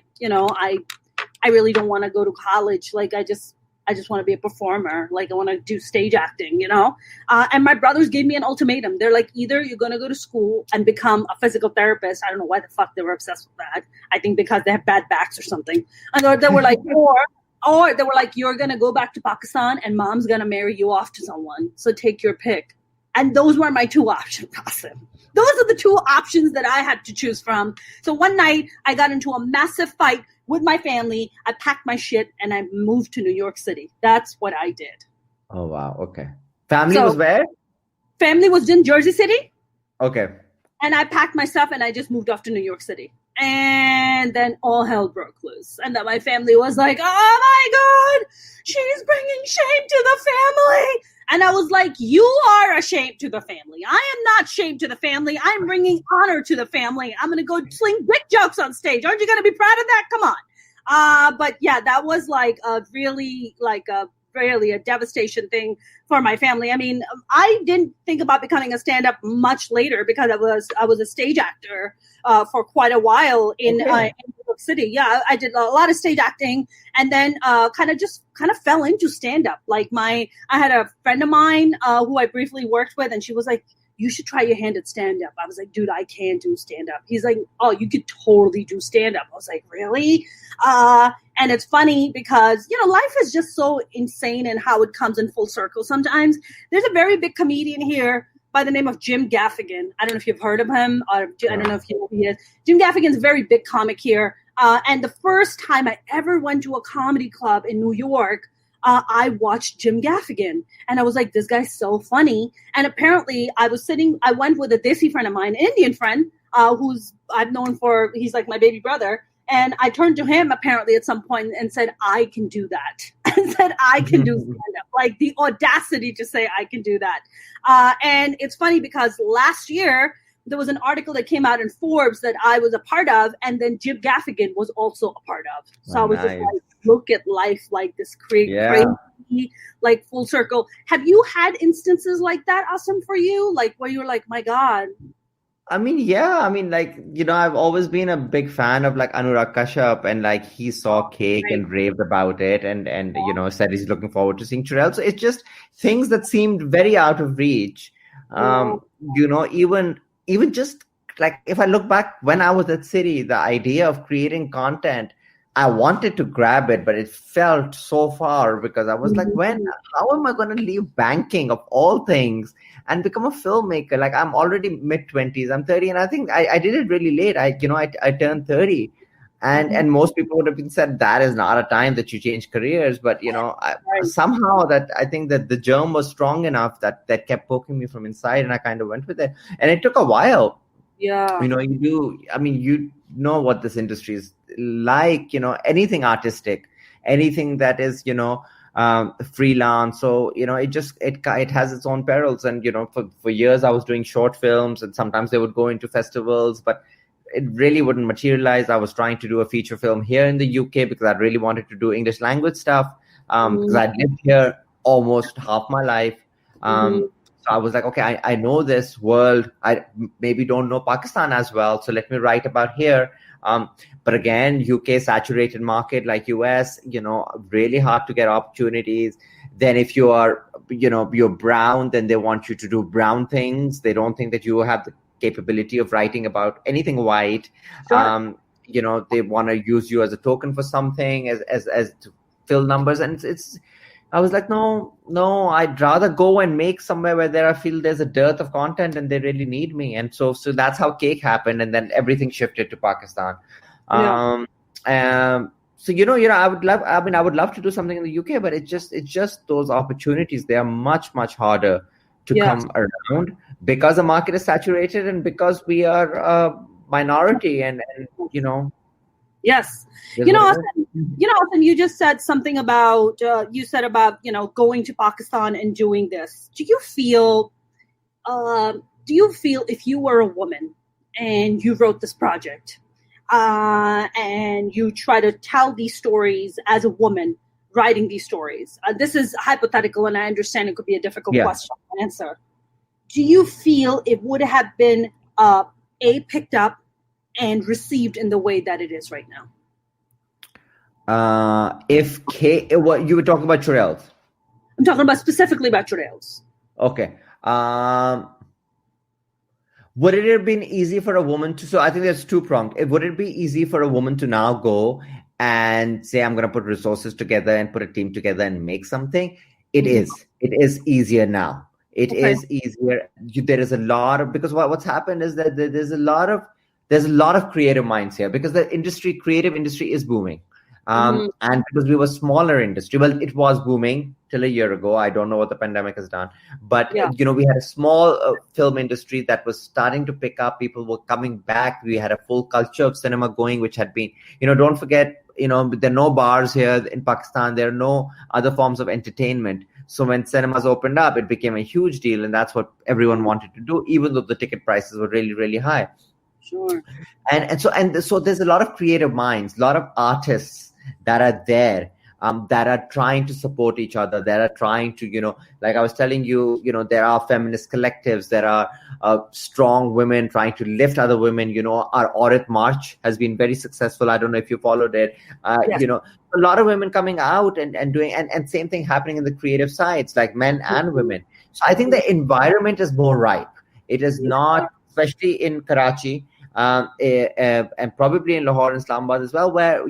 really don't want to go to college. Like, I just want to be a performer. Like, I want to do stage acting, And my brothers gave me an ultimatum. They're like, either you're going to go to school and become a physical therapist. I don't know why the fuck they were obsessed with that. I think because they have bad backs or something. And they were like, or they were like, you're going to go back to Pakistan and mom's going to marry you off to someone. So take your pick. And those were my 2 options, Asim. Those are the 2 options that I had to choose from. So one night I got into a massive fight with my family. I packed my shit and I moved to New York City. That's what I did. Oh, wow. Okay. Family was where? Family was in Jersey City. Okay. And I packed my stuff and I just moved off to New York City. And then all hell broke loose. And then my family was like, oh my God, she's bringing shame to the family. And I was like, you are a shame to the family. I am not shame to the family. I'm bringing honor to the family. I'm going to go sling dick jokes on stage. Aren't you going to be proud of that? Come on. But yeah, that was really a devastation thing for my family. I mean, I didn't think about becoming a stand-up much later because I was a stage actor for quite a while in New York City. Yeah, I did a lot of stage acting, and then kind of fell into stand-up. Like I had a friend of mine who I briefly worked with, and she was like, you should try your hand at stand-up. I was like, dude, I can't do stand-up. He's like, oh, you could totally do stand-up. I was like, really? And it's funny because, life is just so insane and how it comes in full circle. Sometimes there's a very big comedian here by the name of Jim Gaffigan. I don't know if you've heard of him, or I don't know if you know who he is. Jim Gaffigan's a very big comic here. And the first time I ever went to a comedy club in New York, I watched Jim Gaffigan, and I was like, this guy's so funny. And apparently I went with a Desi friend of mine, an Indian friend, who's I've known he's like my baby brother. And I turned to him apparently at some point and said, I can do that. And said, I can do stand-up. Like the audacity to say I can do that. And it's funny because last year, there was an article that came out in Forbes that I was a part of, and then Jim Gaffigan was also a part of. So I was just like, look at life like this crazy, like full circle. Have you had instances like that, Asim, for you? Like where you were like, my God. I mean, yeah. I mean, like, I've always been a big fan of like Anurag Kashyap, and like he saw Cake and raved about it and said he's looking forward to seeing Churails. So it's just things that seemed very out of reach. Even just like if I look back when I was at City, the idea of creating content, I wanted to grab it, but it felt so far because I was like, how am I going to leave banking of all things and become a filmmaker? Like I'm already mid-20s, I'm 30, and I think I did it really late. I turned 30, and most people would have been said that is not a time that you change careers. But somehow that I think that the germ was strong enough that kept poking me from inside, and I kind of went with it. And it took a while. Yeah. You do. I mean, you know what this industry is like. Anything artistic, anything that is freelance. So it has its own perils. And for years I was doing short films, and sometimes they would go into festivals, but it really wouldn't materialize. I was trying to do a feature film here in the UK because I really wanted to do English language stuff because I'd lived here almost half my life. So I was like, okay, I know this world. I maybe don't know Pakistan as well. So let me write about here. But again, UK saturated market like US, really hard to get opportunities. Then if you are, you're brown, then they want you to do brown things. They don't think that you have the capability of writing about anything white. Sure. They want to use you as a token for something as to fill numbers. And I was like, no, I'd rather go and make somewhere where I feel there's a dearth of content and they really need me. And so that's how Cake happened. And then everything shifted to Pakistan. Yeah. So, I would love to do something in the UK, but it's just those opportunities. They are much, much harder to come around because the market is saturated and because we are a minority and Yes. Asim, you just said something about, going to Pakistan and doing this. Do you feel if you were a woman and you wrote this project and you try to tell these stories as a woman writing these stories, this is hypothetical and I understand it could be a difficult question to answer. Do you feel it would have been picked up and received in the way that it is right now? What you were talking about Churails? I'm talking specifically about Churails. Okay. Would it have been easy for a woman to? So I think that's two-pronged. Would it be easy for a woman to now go and say, I'm going to put resources together and put a team together and make something? It is. It is easier now. It is easier. There is a lot of, because what's happened is that there's a lot of creative minds here because the creative industry is booming. And because we were smaller industry, well, it was booming till a year ago. I don't know what the pandemic has done, but we had a small film industry that was starting to pick up. People were coming back. We had a full culture of cinema going, which had been, don't forget, there are no bars here in Pakistan. There are no other forms of entertainment. So when cinemas opened up, it became a huge deal, and that's what everyone wanted to do, even though the ticket prices were really, really high. Sure. And so there's a lot of creative minds, a lot of artists that are there, that are trying to support each other, that are trying to, like I was telling you, there are feminist collectives, there are strong women trying to lift other women. Our Aurat March has been very successful. I don't know if you followed it. A lot of women coming out and doing, and same thing happening in the creative sides, like men and women. So I think the environment is more ripe. It is not, especially in Karachi, and probably in Lahore and Islamabad as well, where,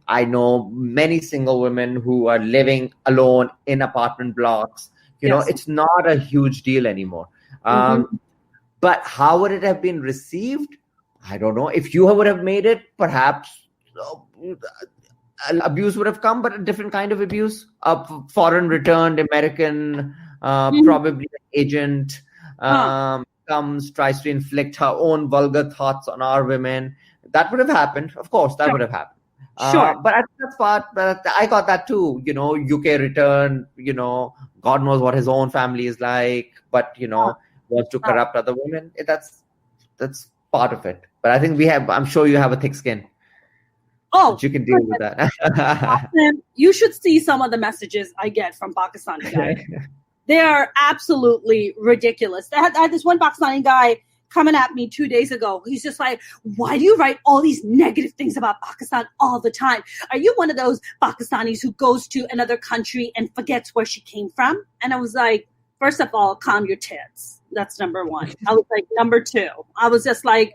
I know many single women who are living alone in apartment blocks. It's not a huge deal anymore. But how would it have been received? I don't know. If you would have made it, perhaps abuse would have come, but a different kind of abuse. A foreign returned American, probably an agent, comes, tries to inflict her own vulgar thoughts on our women. That would have happened. Of course, that would have happened. But I think that's part, I got that too, UK return, God knows what his own family is like, but, wants to corrupt other women. That's part of it. But I think I'm sure you have a thick skin. Oh, you can deal with that. You should see some of the messages I get from Pakistani guys. They are absolutely ridiculous. I had this one Pakistani guy coming at me 2 days ago. He's just like, why do you write all these negative things about Pakistan all the time? Are you one of those Pakistanis who goes to another country and forgets where she came from? And I was like, first of all, calm your tits. That's number one. I was like, number two, I was just like,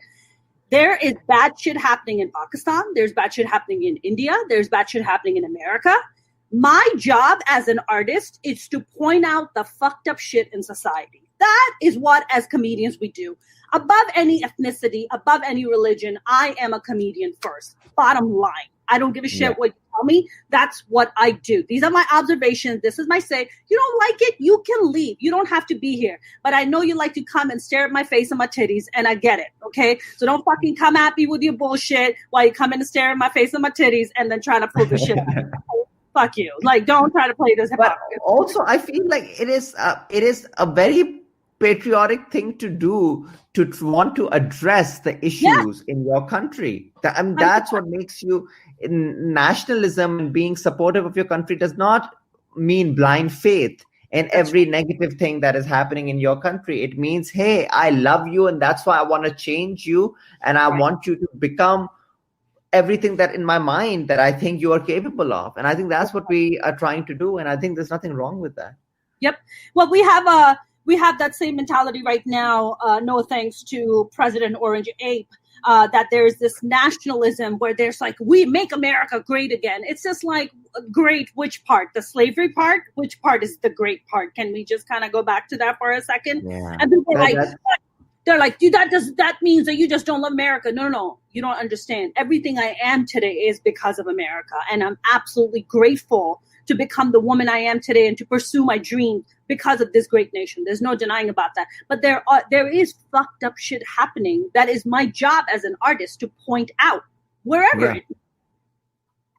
there is bad shit happening in Pakistan. There's bad shit happening in India. There's bad shit happening in America. My job as an artist is to point out the fucked up shit in society. That is what, as comedians, we do. Above any ethnicity, above any religion, I am a comedian first. Bottom line. I don't give a shit what you tell me. That's what I do. These are my observations. This is my say. You don't like it? You can leave. You don't have to be here. But I know you like to come and stare at my face and my titties, and I get it, okay? So don't fucking come at me with your bullshit while you come in and stare at my face and my titties and then try to pull the shit out. Fuck you. Like, don't try to play this. But also, I feel like it is a very patriotic thing to do, to want to address the issues in your country. That's what makes you. Nationalism and being supportive of your country does not mean blind faith in every negative thing that is happening in your country. It means, hey, I love you, and that's why I want to change you, and I want you to become everything that in my mind that I think you are capable of. And I think that's what we are trying to do, and I think there's nothing wrong with that. Yep. Well, we have that same mentality right now, no thanks to President Orange Ape, that there's this nationalism where there's like, we make America great again. It's just like, great, which part? The slavery part? Which part is the great part? Can we just kind of go back to that for a second? Yeah. And people are like, they're like, dude, that means that you just don't love America. No, you don't understand. Everything I am today is because of America. And I'm absolutely grateful to become the woman I am today and to pursue my dream because of this great nation. There's no denying about that. But there is fucked up shit happening that is my job as an artist to point out wherever it is.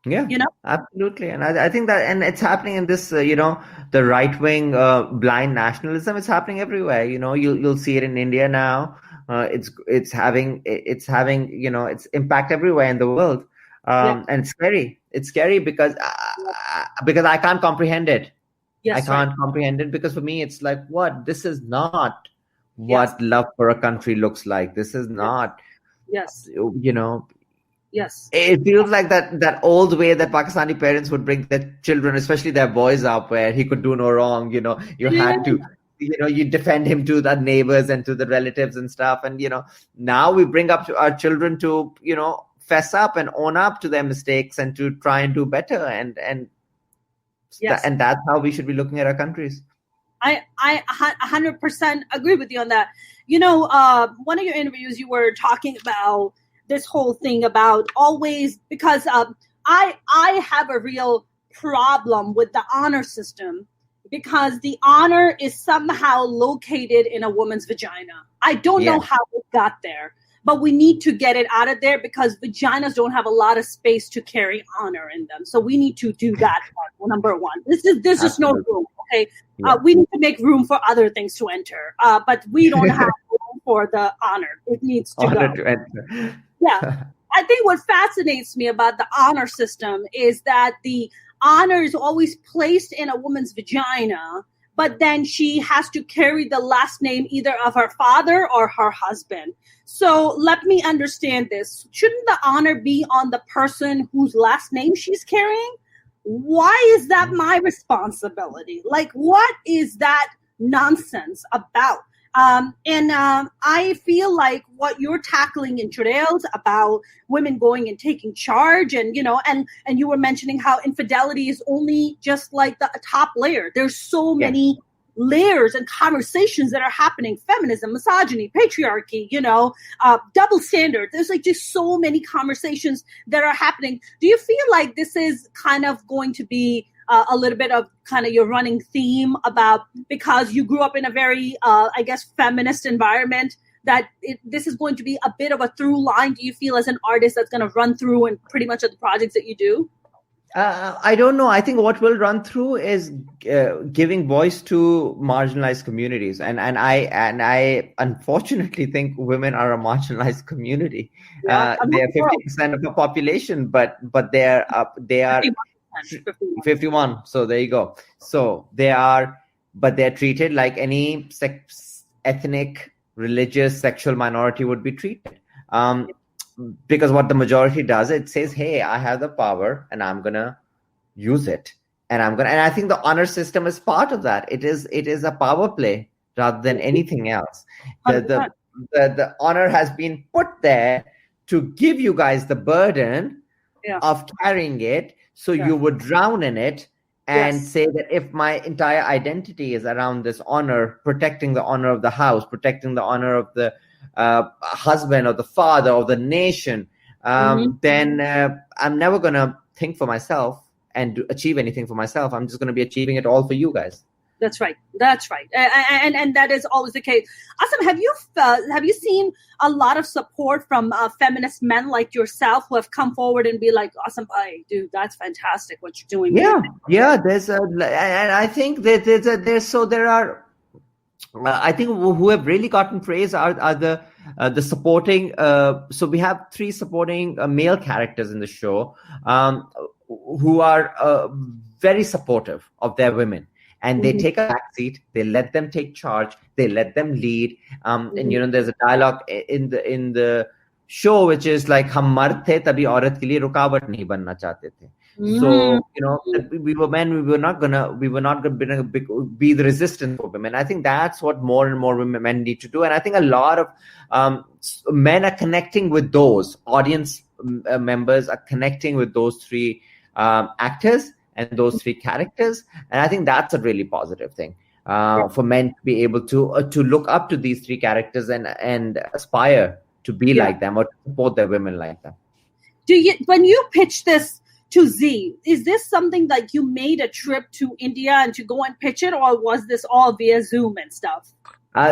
Yeah, absolutely. And I think that, and it's happening in this, the right-wing blind nationalism. It's happening everywhere. You'll see it in India now. It's having its impact everywhere in the world. And it's scary. It's scary because I can't comprehend it. Yes, I can't comprehend it because for me, it's like, what? This is not what love for a country looks like. This is not, Yes. It feels like that old way that Pakistani parents would bring their children, especially their boys, up where he could do no wrong. You had to, you defend him to the neighbors and to the relatives and stuff. And, now we bring up our children to, fess up and own up to their mistakes and to try and do better. And that's how we should be looking at our countries. I 100% agree with you on that. One of your interviews, you were talking about this whole thing about always, because I have a real problem with the honor system, because the honor is somehow located in a woman's vagina. I don't know how it got there, but we need to get it out of there because vaginas don't have a lot of space to carry honor in them. So we need to do that part, number one. There's just no room, okay? We need to make room for other things to enter, but we don't have room for the honor. It needs to honor go. To enter. Yeah. I think what fascinates me about the honor system is that the honor is always placed in a woman's vagina, but then she has to carry the last name either of her father or her husband. So let me understand this. Shouldn't the honor be on the person whose last name she's carrying? Why is that my responsibility? Like, what is that nonsense about? I feel like what you're tackling in Churails about women going and taking charge, and you were mentioning how infidelity is only just like the top layer. There's so many layers and conversations that are happening: feminism, misogyny, patriarchy, double standards. There's like just so many conversations that are happening. Do you feel like this is kind of going to be a little bit of kind of your running theme about, because you grew up in a very, I guess, feminist environment, that this is going to be a bit of a through line, do you feel, as an artist, that's going to run through in pretty much of the projects that you do? I don't know. I think what will run through is giving voice to marginalized communities, and I unfortunately think women are a marginalized community. Yeah, they are 50% of the population, but they are 51. So there you go. So but they're treated like any ethnic, religious, sexual minority would be treated. Because what the majority does, it says, hey, I have the power and I'm going to use it. And I think the honor system is part of that. It is a power play rather than anything else. The honor has been put there to give you guys the burden of carrying it. So you would drown in it and say that if my entire identity is around this honor, protecting the honor of the house, protecting the honor of the husband or the father or the nation, then I'm never going to think for myself and achieve anything for myself. I'm just going to be achieving it all for you guys. That's right. And that is always the case. Asim, have you seen a lot of support from feminist men like yourself who have come forward and be like, Asim, dude, that's fantastic what you're doing. Yeah. And I think that there are. I think who have really gotten praise are the supporting. So we have 3 supporting male characters in the show who are very supportive of their women. And they take a back seat. They let them take charge. They let them lead. And there's a dialogue in the show which is like, "Hum mard the, tabhi aurat ke liye rukavat nahi banna chahte the." So we were men. We were not gonna be the resistance for women. I think that's what more and more men need to do. And I think a lot of men are connecting with those audience members, are connecting with those 3 actors and those 3 characters. And I think that's a really positive thing for men to be able to look up to these 3 characters and aspire to be like them or to support their women like them. When you pitch this to Z, is this something like you made a trip to India and to go and pitch it, or was this all via Zoom and stuff?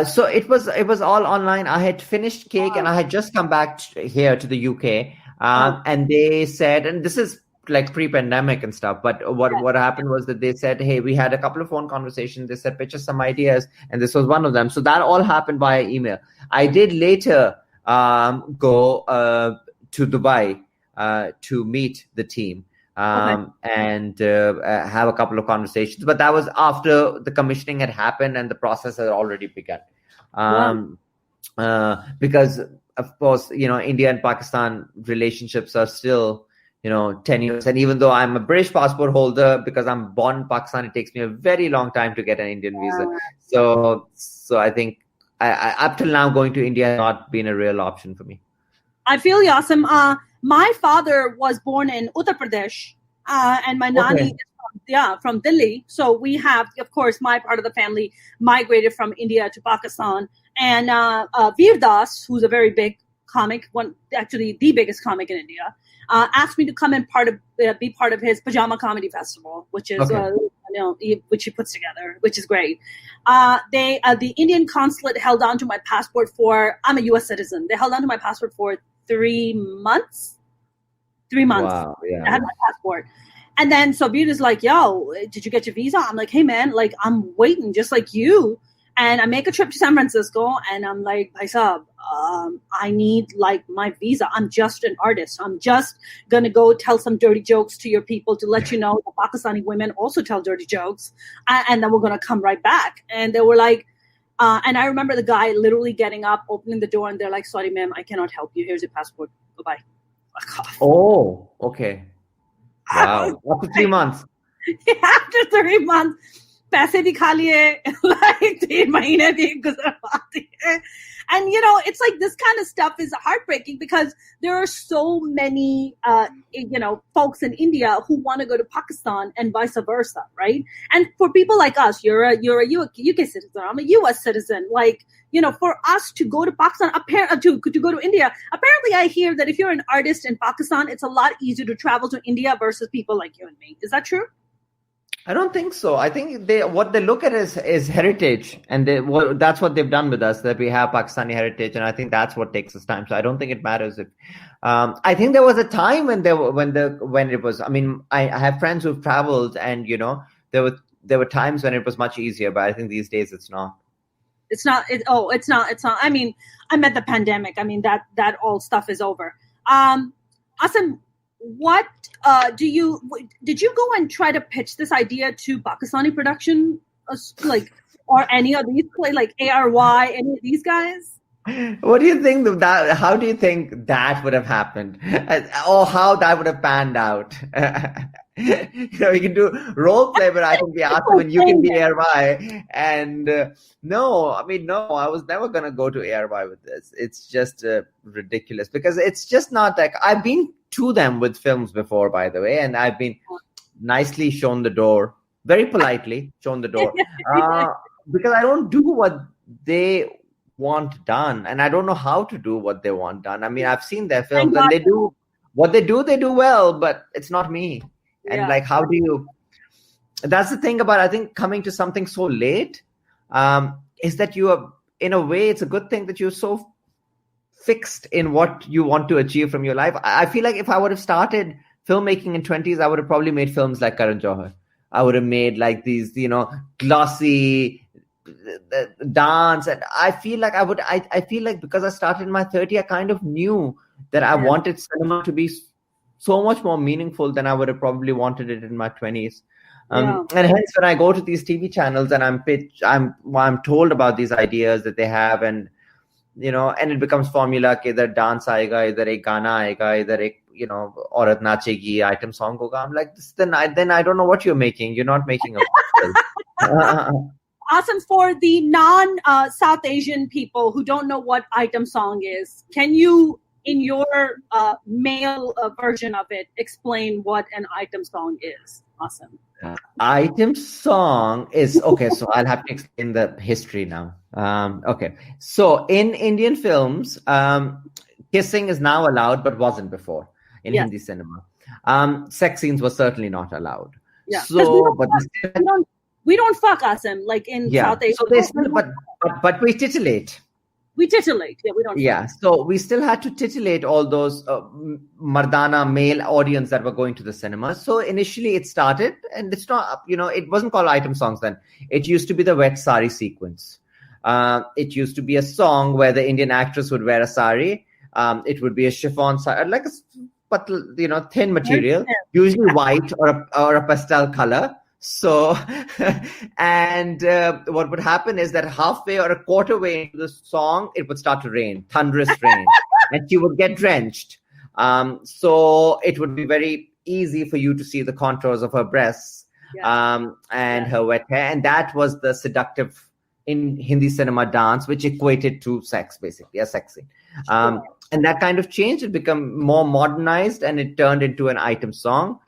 So it was all online. I had finished Cake and I had just come back here to the UK, and they said, and this is like pre-pandemic and stuff, but what happened was that they said, hey, we had a couple of phone conversations. They said, pitch us some ideas, and this was one of them. So that all happened via email. I did later go to Dubai to meet the team and have a couple of conversations, but that was after the commissioning had happened and the process had already begun. Because of course, India and Pakistan relationships are still 10 years. And even though I'm a British passport holder, because I'm born in Pakistan, it takes me a very long time to get an Indian visa. So I think up till now, going to India has not been a real option for me. I feel you, Asim. My father was born in Uttar Pradesh, and my nani is from Delhi. So we have, of course, my part of the family migrated from India to Pakistan. And Veer Das, who's a very big comic, actually the biggest comic in India, asked me to come and be part of his Pajama Comedy Festival, which is which he puts together, which is great. The Indian consulate held on to my passport I'm a U.S. citizen. They held on to my passport for 3 months. 3 months. Wow, yeah. I had my passport. And then so Veer is like, yo, did you get your visa? I'm like, hey man, like I'm waiting just like you. And I make a trip to San Francisco and I'm like, Bhai Sahab, I need like my visa. I'm just an artist. I'm just going to go tell some dirty jokes to your people to let you know the Pakistani women also tell dirty jokes. And then we're going to come right back. And they were like, and I remember the guy literally getting up, opening the door, and they're like, sorry, ma'am, I cannot help you. Here's your passport. Goodbye. Oh, okay. Wow. After 3 months. After 3 months. पैसे भी खा लिए like 3 महीने भी गुजर पाते हैं. And, it's like this kind of stuff is heartbreaking because there are so many, folks in India who want to go to Pakistan and vice versa, right? And for people like us, you're a UK citizen, I'm a US citizen. Like, for us to go to Pakistan, to go to India, apparently I hear that if you're an artist in Pakistan, it's a lot easier to travel to India versus people like you and me. Is that true? I don't think so. I think what they look at is heritage, and that's what they've done with us, that we have Pakistani heritage, and I think that's what takes us time. So I don't think it matters if. I think there was a time when it was. I mean, I have friends who've traveled, and there were times when it was much easier, but I think these days it's not. It's not. It's not. I mean, I met the pandemic. I mean, that all stuff is over. Asim, what did you go and try to pitch this idea to Pakistani production, or any of these, like ARY, any of these guys? What do you think of that? How do you think that would have happened, or how that would have panned out? You can do role play, but I can be Asim and you can be ARY. And no, I was never going to go to ARY with this. It's just ridiculous because it's just not like I've been to them with films before, by the way, and I've been nicely shown the door, very politely shown the door, because I don't do what they want done, and I don't know how to do what they want done. I mean, I've seen their films, and they do what they do well, but it's not me. And like, how do you? That's the thing about, I think, coming to something so late, is that you are, in a way, it's a good thing that you're so fixed in what you want to achieve from your life. I feel like if I would have started filmmaking in 20s, I would have probably made films like Karan Johar. I would have made like these, glossy dance. And I feel like I feel like because I started in my 30s, I kind of knew that I wanted cinema to be so much more meaningful than I would have probably wanted it in my 20s. And hence, when I go to these TV channels and I'm told about these ideas that they have, and and it becomes formula कि इधर dance आएगा, इधर एक गाना आएगा, इधर एक औरत नाचेगी, item song होगा. I'm like, then I don't know what you're making. You're not making a film. Awesome. For the non-South Asian people who don't know what item song is, can you, in your male version of it, explain what an item song is? Awesome. Item song is okay. So I'll have to explain the history now. Okay. So in Indian films, kissing is now allowed, but wasn't before in Hindi cinema. Sex scenes were certainly not allowed. Yeah. So, we don't fuck, Asim, like in South Asia. So they still, but we titillate. We titillate. Yeah, we don't. Yeah. So we still had to titillate all those Mardana male audience that were going to the cinema. So initially it started, and it's not, it wasn't called item songs then. It used to be the wet sari sequence. It used to be a song where the Indian actress would wear a sari. It would be a chiffon sari, like a thin material, usually white or a pastel color. So, and what would happen is that halfway or a quarter way into the song, it would start to rain, thunderous rain, and she would get drenched. So it would be very easy for you to see the contours of her breasts and her wet hair. And that was the seductive in Hindi cinema dance, which equated to sex, basically, a sex scene. And that kind of changed. It became more modernized, and it turned into an item song.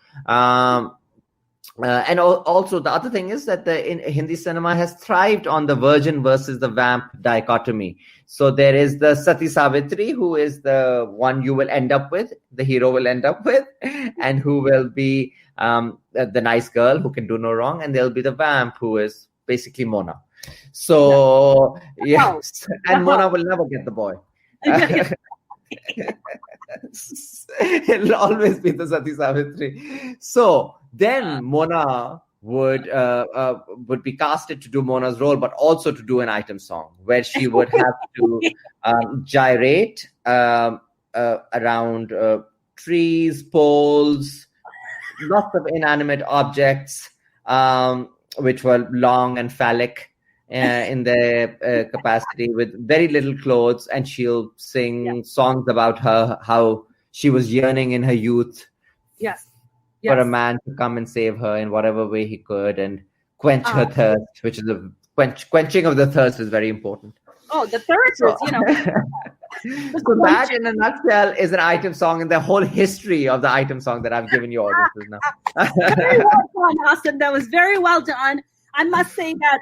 And also the other thing is that in Hindi cinema has thrived on the virgin versus the vamp dichotomy. So there is the Sati Savitri, who is the one you will end up with, the hero will end up with, and who will be the nice girl who can do no wrong. And there'll be the vamp, who is basically Mona. So, yes, and Mona will never get the boy. It'll always be the Sati Savitri. So then Mona would be casted to do Mona's role, but also to do an item song where she would have to gyrate around trees, poles, lots of inanimate objects, which were long and phallic in their capacity, with very little clothes, and she'll sing songs about how she was yearning in her youth for a man to come and save her in whatever way he could and quench her thirst, which is quenching of the thirst is very important. Oh, the third is, So that in a nutshell is an item song, and the whole history of the item song that I've given you audiences now. Very well done, Asim. That was very well done. I must say that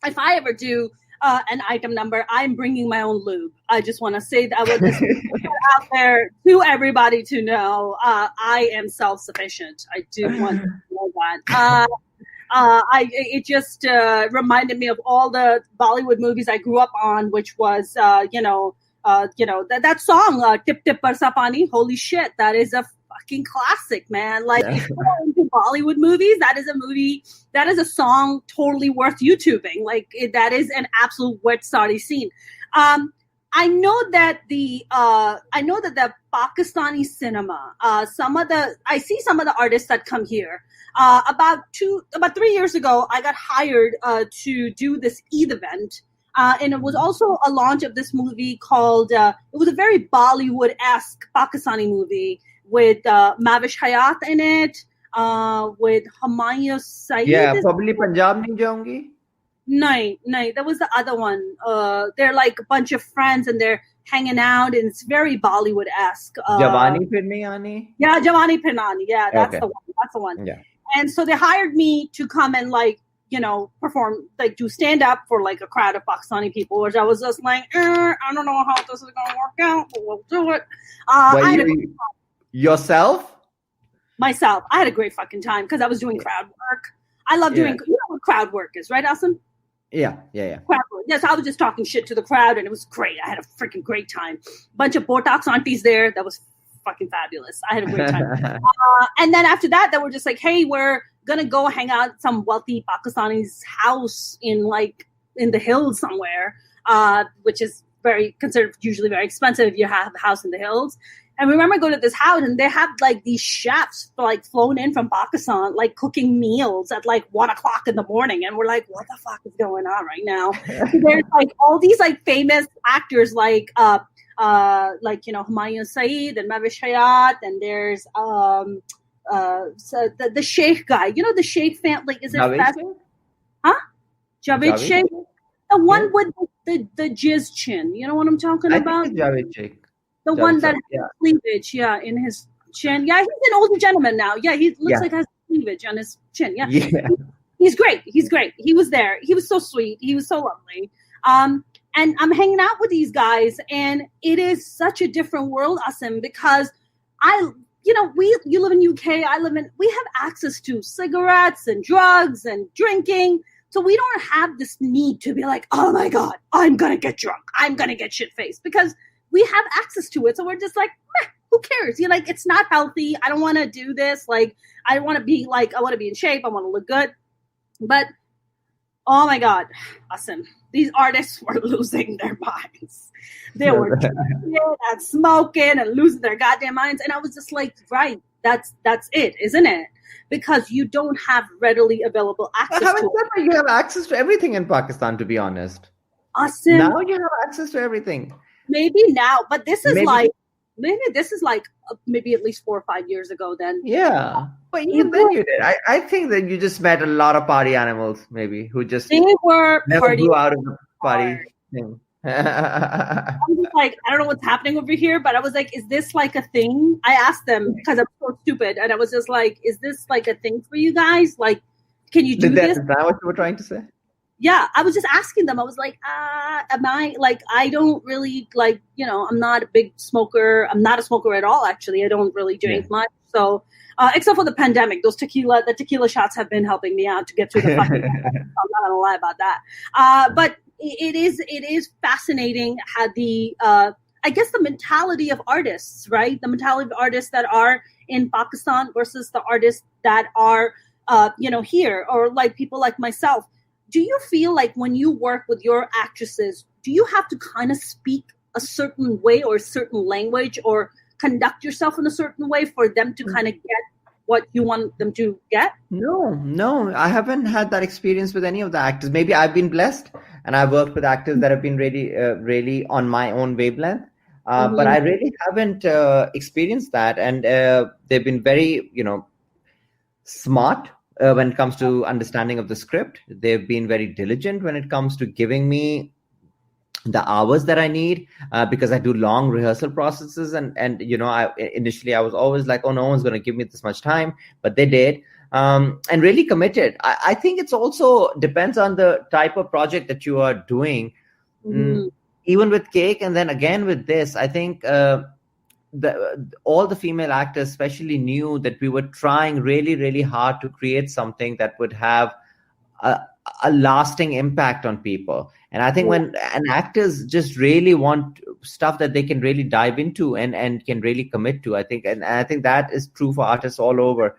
if I ever do an item number, I'm bringing my own lube. I just want to say that I would just put that out there to everybody to know I am self-sufficient. I do want to know that. It just reminded me of all the Bollywood movies I grew up on, which was, that song, Tip Tip Barsa Pani. Holy shit, that is a fucking classic, man. Like, if you're into Bollywood movies, that is a song totally worth YouTubing. Like, that is an absolute wet sari scene. I know that the Pakistani cinema, I see some of the artists that come here. About 3 years ago, I got hired to do this Eid event. And it was also a launch of this movie called, it was a very Bollywood-esque Pakistani movie with Mavish Hayat in it, with Humayun Saeed. Yeah, probably Punjab nahi jaungi. No, that was the other one. They're like a bunch of friends and they're hanging out, and it's very Bollywood-esque. Jawani Phir Nahi Aani? Yeah, Jawani Phir Nahi. Yeah, that's Okay. the one. That's the one. Yeah. And so they hired me to come and perform, do stand up for like a crowd of Pakistani people, which I was just like, I don't know how this is going to work out, but we'll do it. Yourself? Myself. I had a great fucking time because I was doing crowd work. I love doing, you know what crowd work is, right, Asim? Yeah. Crowd work. Yes, I was just talking shit to the crowd and it was great. I had a freaking great time. Bunch of Botox aunties there. That was fucking fabulous. I had a great time. And then after that, they were just like, hey, we're going to go hang out at some wealthy Pakistani's house in the hills somewhere, which is considered usually very expensive if you have a house in the hills. And we remember going to this house and they have like these chefs flown in from Pakistan, like cooking meals at like 1 o'clock in the morning. And we're like, what the fuck is going on right now? So there's like all these like famous actors like Humayun Saeed and Mavish Hayat, and there's the Sheikh guy. You know the Sheikh family? Is it Javed Sheikh? The one with the jizz chin. You know what I'm talking about? I think it's Javed Sheikh. The one that has cleavage, in his chin. Yeah, he's an older gentleman now. Yeah, he looks like he has cleavage on his chin. Yeah. He's great. He was there. He was so sweet. He was so lovely. And I'm hanging out with these guys, and it is such a different world, Asim, because you live in UK, we have access to cigarettes and drugs and drinking. So we don't have this need to be like, oh my God, I'm going to get drunk. I'm going to get shit-faced, because we have access to it. So we're just like, who cares? You're like, it's not healthy. I don't want to do this. Like, I want to be in shape. I want to look good. But, oh my God, Asim, these artists were losing their minds. They were drinking and smoking and losing their goddamn minds. And I was just like, right, that's it, isn't it? Because you don't have readily available access to it. You have access to everything in Pakistan, to be honest. Asim, now you have access to everything. Maybe now, but this is maybe at least 4 or 5 years ago then. Yeah. But even then you did. I think that you just met a lot of party animals, maybe, who just never grew out of the party thing. I'm just like, I don't know what's happening over here, but I was like, is this like a thing? I asked them because I'm so stupid, and I was just like, is this like a thing for you guys? Like, can you do this? Is that what you were trying to say? Yeah, I was just asking them. I was like, am I like, I don't really like, I'm not a big smoker. I'm not a smoker at all, actually. I don't really drink much. So, except for the pandemic, the tequila shots have been helping me out to get through the fucking pandemic. I'm not going to lie about that. But it is fascinating how I guess the mentality of artists, right? The mentality of artists that are in Pakistan versus the artists that are, here, or like people like myself. Do you feel like when you work with your actresses, do you have to kind of speak a certain way or a certain language or conduct yourself in a certain way for them to kind of get what you want them to get? No. I haven't had that experience with any of the actors. Maybe I've been blessed and I've worked with actors that have been really on my own wavelength. But I really haven't experienced that. And they've been very, smart. When it comes to understanding of the script. They've been very diligent when it comes to giving me the hours that I need, because I do long rehearsal processes. And I initially I was always like, oh, no one's going to give me this much time, but they did. And really committed. I think it's also depends on the type of project that you are doing. Even with Cake, and then again with this, I think all the female actors especially knew that we were trying really, really hard to create something that would have a lasting impact on people. And I think when actors just really want stuff that they can really dive into and can really commit to, I think that is true for artists all over.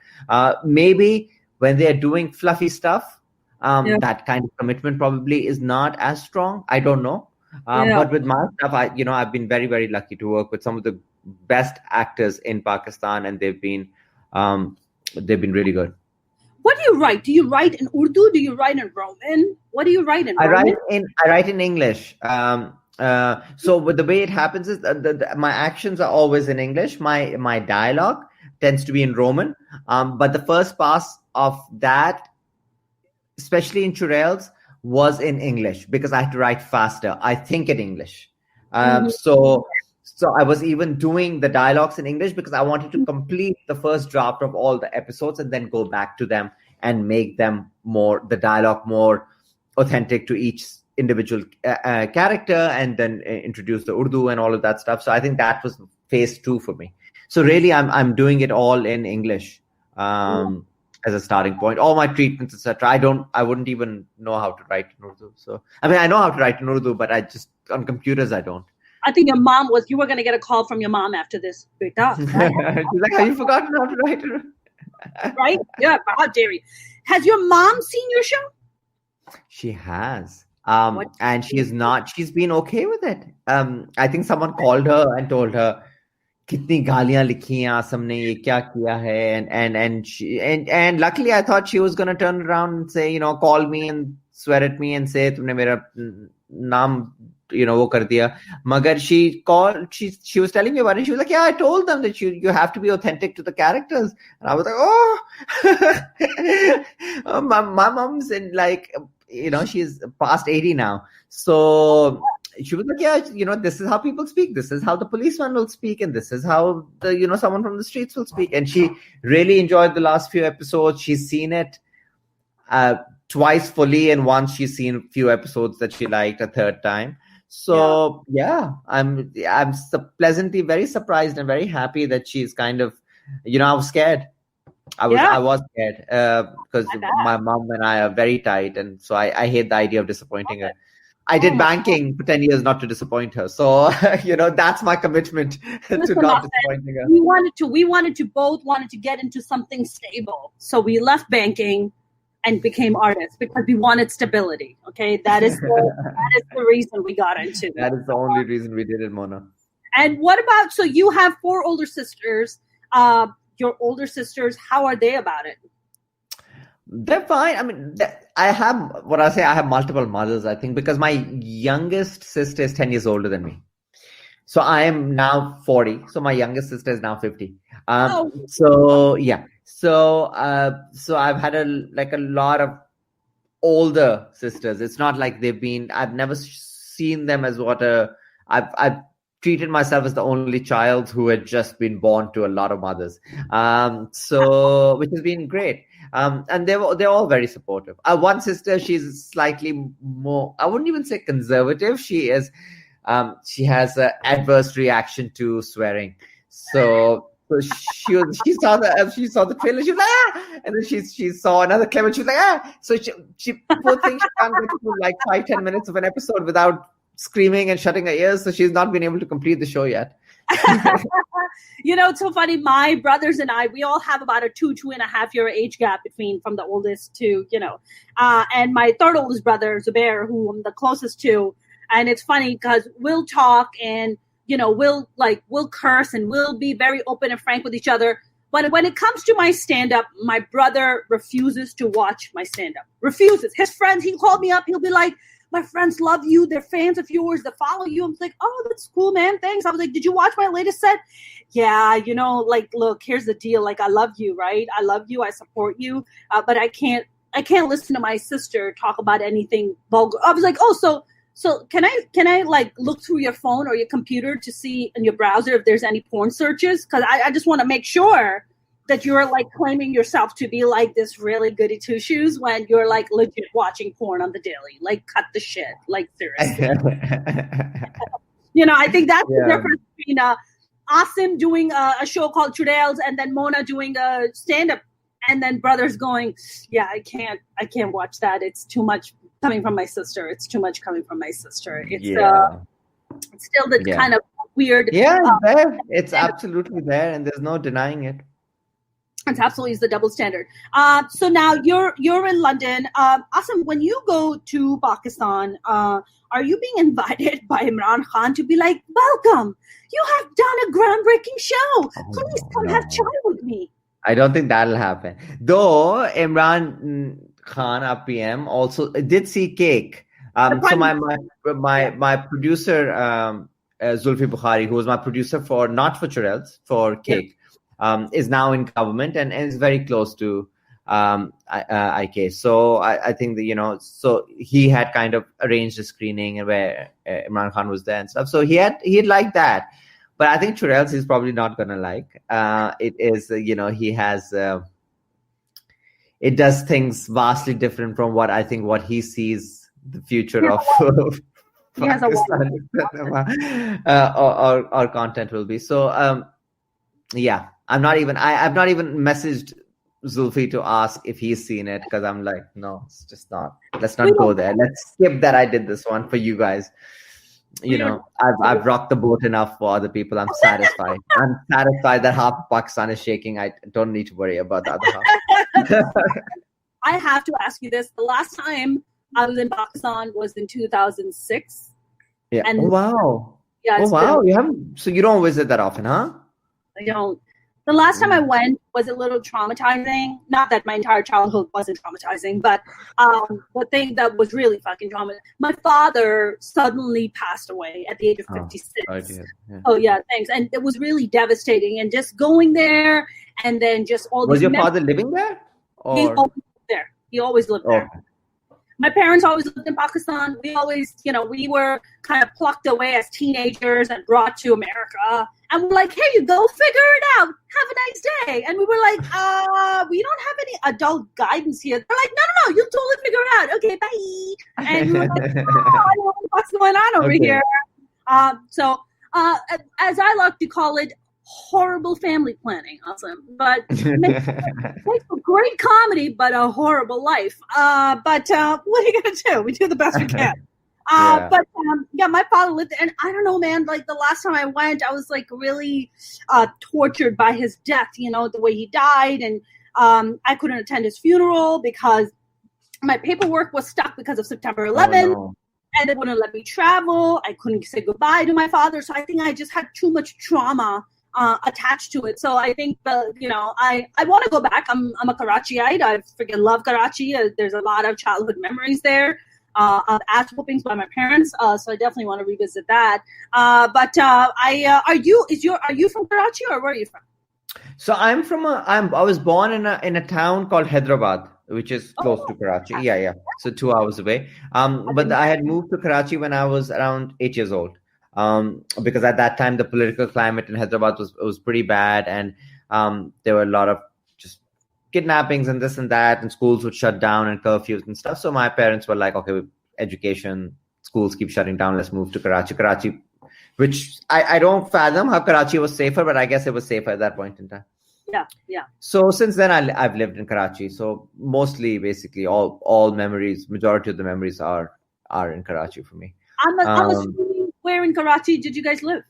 Maybe when they're doing fluffy stuff, that kind of commitment probably is not as strong. I don't know. But with my stuff, I've been very, very lucky to work with some of the best actors in Pakistan, and they've been really good. What do you write? Do you write in Urdu? Do you write in Roman? What do you write in Roman? I write in English. So with the way it happens is my actions are always in English. My dialogue tends to be in Roman. But the first pass of that, especially in Churails, was in English because I had to write faster. I think in English. So I was even doing the dialogues in English because I wanted to complete the first draft of all the episodes and then go back to them and make them the dialogue more authentic to each individual character, and then introduce the Urdu and all of that stuff. So I think that was phase 2 for me. So really, I'm doing it all in English as a starting point. All my treatments, etc. I wouldn't even know how to write in Urdu. So I know how to write in Urdu, but I just on computers I don't. I think you were going to get a call from your mom after this. Beta. She's like, have you forgotten how to write? Right? Yeah, how dare you. Has your mom seen your show? She has. And she's been okay with it. I think someone called her and told her, kitni gaaliyan likhi hain Asim ne, ye kya kiya hai? And luckily I thought she was going to turn around and say, call me and swear at me and say, tumne mera naam wo kar diya. Magar she was telling me about it. She was like, yeah, I told them that you have to be authentic to the characters. And I was like, oh, my mom's in she's past 80 now. So she was like, yeah, this is how people speak. This is how the policeman will speak. And this is how someone from the streets will speak. And she really enjoyed the last few episodes. She's seen it twice fully. And once she's seen a few episodes that she liked a third time. So I'm pleasantly very surprised and very happy that she's kind of, I was scared. I was scared because my mom and I are very tight, and so I hate the idea of disappointing her. I did banking for 10 years not to disappoint her, so that's my commitment to not disappointing her. We both wanted to get into something stable, so we left banking and became artists because we wanted stability. Okay, that is the reason we got into. That is the only reason we did it, Mona. And what about? So you have 4 older sisters. Your older sisters, how are they about it? They're fine. I mean, I have multiple mothers, I think, because my youngest sister is 10 years older than me. So I am now 40. So my youngest sister is now 50. So yeah. So I've had a lot of older sisters. It's not like I've never seen them as I've treated myself as the only child who had just been born to a lot of mothers. Which has been great. And they're all very supportive. One sister, she's slightly more, I wouldn't even say conservative. She has an adverse reaction to swearing. So she saw the trailer. She was like, ah! And then she saw another clip and she was like, ah! So she poor thing, she can't get through like 5-10 minutes of an episode without screaming and shutting her ears. So she's not been able to complete the show yet. It's so funny. My brothers and I, we all have about a 2.5 year age gap from the oldest to, and my third oldest brother, Zubair, who I'm the closest to. And it's funny because we'll talk and, we'll curse and we'll be very open and frank with each other. But when it comes to my stand-up, my brother refuses to watch my stand-up. Refuses. His friends, he'll call me up. He'll be like, my friends love you. They're fans of yours. They follow you. I'm like, oh, that's cool, man. Thanks. I was like, did you watch my latest set? Yeah, look, here's the deal. Like, I love you, right? I love you. I support you. But I can't listen to my sister talk about anything vulgar. I was like, oh, So can I like look through your phone or your computer to see in your browser if there's any porn searches? Because I just want to make sure that you're like claiming yourself to be like this really goody two shoes when you're like legit watching porn on the daily. Like, cut the shit. Like, seriously. I think that's the difference between Asim doing a show called Churails and then Mona doing a stand-up, and then brothers going, yeah, I can't watch that. It's too much coming from my sister. It's too much coming from my sister. It's still the kind of weird. Yeah, it's absolutely there, and there's no denying it. It's absolutely the double standard. So now you're in London. Asim, when you go to Pakistan, are you being invited by Imran Khan to be like, welcome, you have done a groundbreaking show. Please come have chai with me. I don't think that'll happen. Though Imran Khan, our PM, also did see cake. So my producer, Zulfi Bukhari, who was my producer not for Churails, for cake, is now in government and is very close to IK. So I think that, so he had kind of arranged a screening where Imran Khan was there and stuff. So he'd like that. But I think Churails he's probably not going to like. It is, he has, it does things vastly different from what he sees the future of Pakistan or content will be. So, I've not even messaged Zulfi to ask if he's seen it, because I'm like, no, it's just not. Let's not go there. Let's skip that I did this one for you guys. I've rocked the boat enough for other people. I'm satisfied. I'm satisfied that half of Pakistan is shaking. I don't need to worry about the other half. I have to ask you this. The last time I was in Pakistan was in 2006. Yeah. And wow. Yeah. Wow. So you don't visit that often, huh? I don't. The last time I went was a little traumatizing. Not that my entire childhood wasn't traumatizing, but the thing that was really fucking traumatizing. My father suddenly passed away at the age of 56. Oh, yeah, thanks. And it was really devastating. And just going there and then just all these... Was your father living there? Or? He always lived there. He always lived there. My parents always lived in Pakistan. We always, we were kind of plucked away as teenagers and brought to America. And we're like, here you go, figure it out. Have a nice day. And we were like, we don't have any adult guidance here. They're like, no, you'll totally figure it out. Okay, bye. And we were like, I don't know what's going on over here. So as I like to call it, horrible family planning. Awesome. But makes a great comedy, but a horrible life. But what are you going to do? We do the best we can. But my father lived there, and I don't know, man, like the last time I went, I was like really tortured by his death, the way he died. And I couldn't attend his funeral because my paperwork was stuck because of September 11th. Oh, no. And they wouldn't let me travel. I couldn't say goodbye to my father. So I think I just had too much trauma attached to it. So I think I want to go back. I'm a Karachiite. I freaking love Karachi. There's a lot of childhood memories there of ass whoopings by my parents. So I definitely want to revisit that. But are you from Karachi, or where are you from? So I'm from I was born in a town called Hyderabad, which is close to Karachi. Yeah. So 2 hours away. But I had moved to Karachi when I was around 8 years old. Because at that time the political climate in Hyderabad was pretty bad, and there were a lot of just kidnappings and this and that, and schools would shut down and curfews and stuff. So my parents were like, okay, education, schools keep shutting down, let's move to Karachi, which I don't fathom how Karachi was safer, but I guess it was safer at that point in time. Yeah. So since then I've lived in Karachi. So mostly, basically all memories, majority of the memories are in Karachi for me. I'm assuming, where in Karachi did you guys live?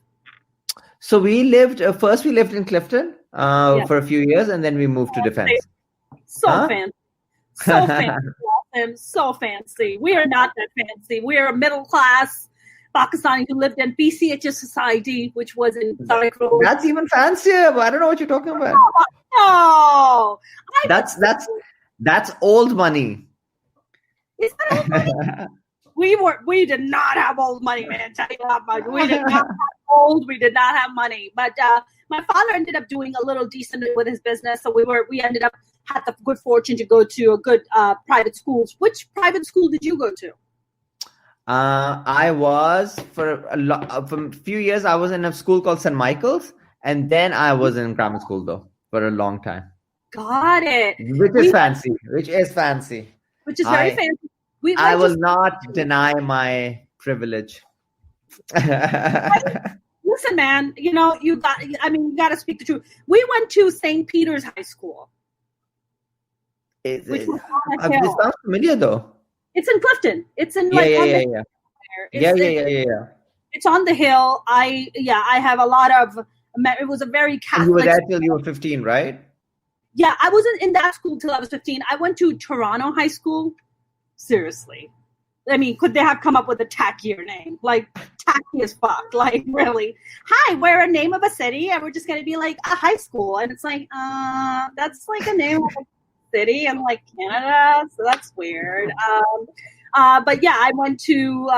So we lived in Clifton for a few years, and then we moved to Defense. Fancy. So fancy. So fancy. We are not that fancy. We are a middle class Pakistani who lived in PCHS Society, which was in Tariq Road. That's even fancier, but I don't know what you're talking about. No. That's old money. Is that old money? We did not have old money, man. Tell you that much. We did not have old. We did not have money. But my father ended up doing a little decent with his business, so we ended up had the good fortune to go to a good private schools. Which private school did you go to? I was for a few years. I was in a school called St. Michael's, and then I was in grammar school though for a long time. Got it. Which is fancy. Which is fancy. Which is very fancy. I will not deny my privilege. Listen, man, you got to speak the truth. We went to St. Peter's High School. It sounds familiar though. It's in Clifton. It's in yeah. It's on the hill. I have a lot of. It was a very Catholic. You were there till you were 15, right? Yeah, I wasn't in that school till I was 15. I went to Toronto High School. Seriously. I mean, could they have come up with a tackier name? Like, tacky as fuck. Like, really? Hi, we're a name of a city, and we're just going to be like a high school. And it's like, that's like a name of a city in like Canada, so that's weird. But yeah, I went to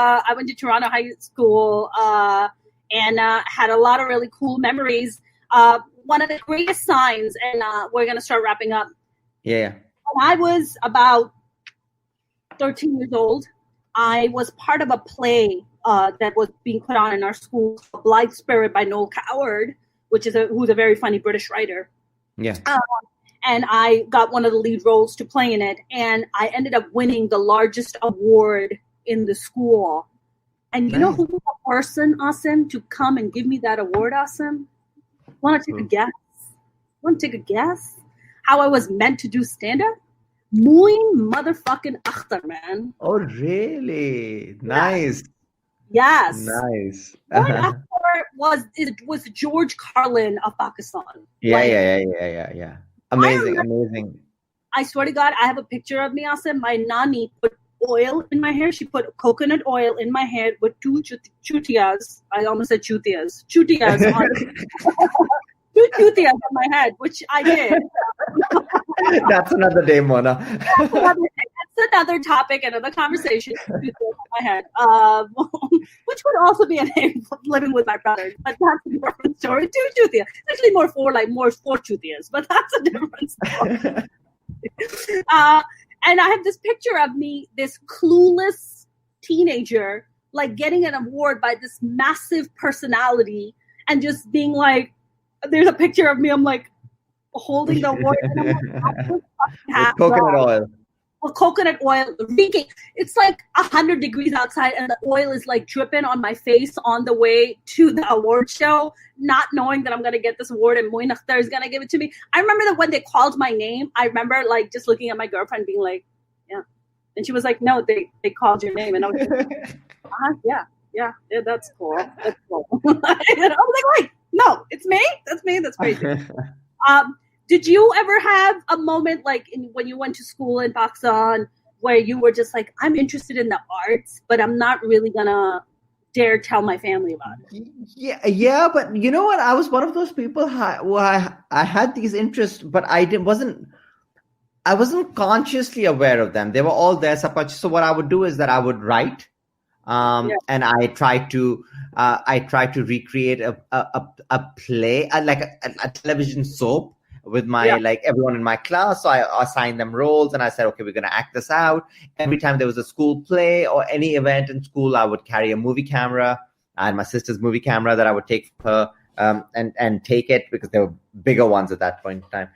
Toronto High School and had a lot of really cool memories. One of the greatest signs, and we're going to start wrapping up. Yeah. When I was about 13 years old, I was part of a play that was being put on in our school, Blithe Spirit by Noel Coward, who's a very funny British writer. Yeah. And I got one of the lead roles to play in it, and I ended up winning the largest award in the school. And you know who was the person, Asim, to come and give me that award, Asim? Want to take a guess? Want to take a guess? How I was meant to do stand-up? Moin motherfucking Akhtar, man. Oh, really? Nice. Yes. Nice. Moin Akhtar was George Carlin of Pakistan. Yeah. Amazing. I swear to God, I have a picture of me, Asim. My nani put oil in my hair. She put coconut oil in my hair with two chutiyas. I almost said chutiyas. Chutiyas on two chutiyas on my head, which I did. That's another day, Mona. That's another topic, another conversation. On my head, which would also be a name for living with my brother, but that's a different story. Two chutiyas, actually more four chutiyas, but that's a different story. And I have this picture of me, this clueless teenager, like getting an award by this massive personality, and just being like, there's a picture of me. I'm like holding the award, and I'm like, coconut oil. Well, coconut oil reeking. It's like 100 degrees outside, and the oil is like dripping on my face on the way to the award show, not knowing that I'm going to get this award and Moin Akhtar is going to give it to me. I remember that when they called my name, I remember like just looking at my girlfriend being like, yeah. And she was like, no, they called your name. And I was like, yeah, that's cool. That's cool. And I was like, wait, no, it's me? That's me? That's crazy. Did you ever have a moment like when you went to school in Pakistan where you were just like, I'm interested in the arts, but I'm not really gonna dare tell my family about it? Yeah, but you know what? I was one of those people who I had these interests, but I wasn't consciously aware of them. They were all there. So what I would do is that I would write, and I tried to recreate a play, like a television soap, with my like everyone in my class. So I assigned them roles, and I said, okay, we're going to act this out. Every time there was a school play or any event in school, I would carry a movie camera. I had my sister's movie camera that I would take for her and take it, because there were bigger ones at that point in time.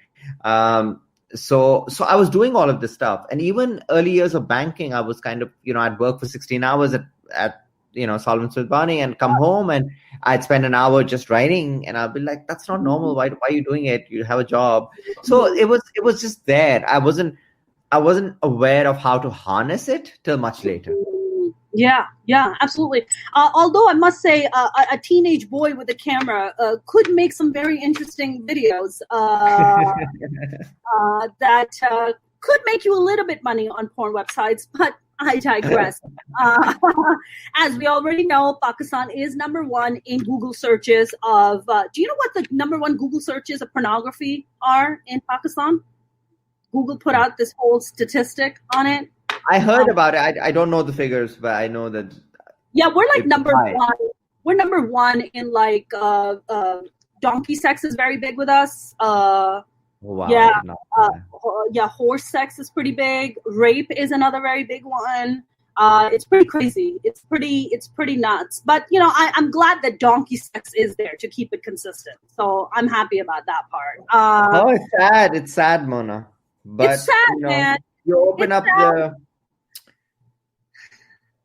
So I was doing all of this stuff. And even early years of banking, I was kind of, I'd work for 16 hours at Solomon Smith Barney and come home, and I'd spend an hour just writing, and I'd be like, that's not normal. Why are you doing it? You have a job. So it was just there. I wasn't aware of how to harness it till much later. Yeah, absolutely. Although I must say, a teenage boy with a camera could make some very interesting videos that could make you a little bit money on porn websites, but I digress. As we already know, Pakistan is number one in Google searches of, do you know what the number one Google searches of pornography are in Pakistan? Google put out this whole statistic on it. I heard about it. I don't know the figures, but I know that. Yeah, we're like number one. We're number one in like donkey sex is very big with us. Wow. Yeah, horse sex is pretty big. Rape is another very big one. It's pretty crazy. It's pretty nuts. But I'm glad that donkey sex is there to keep it consistent. So I'm happy about that part. It's sad. It's sad, Mona. But it's sad, man. You open up the.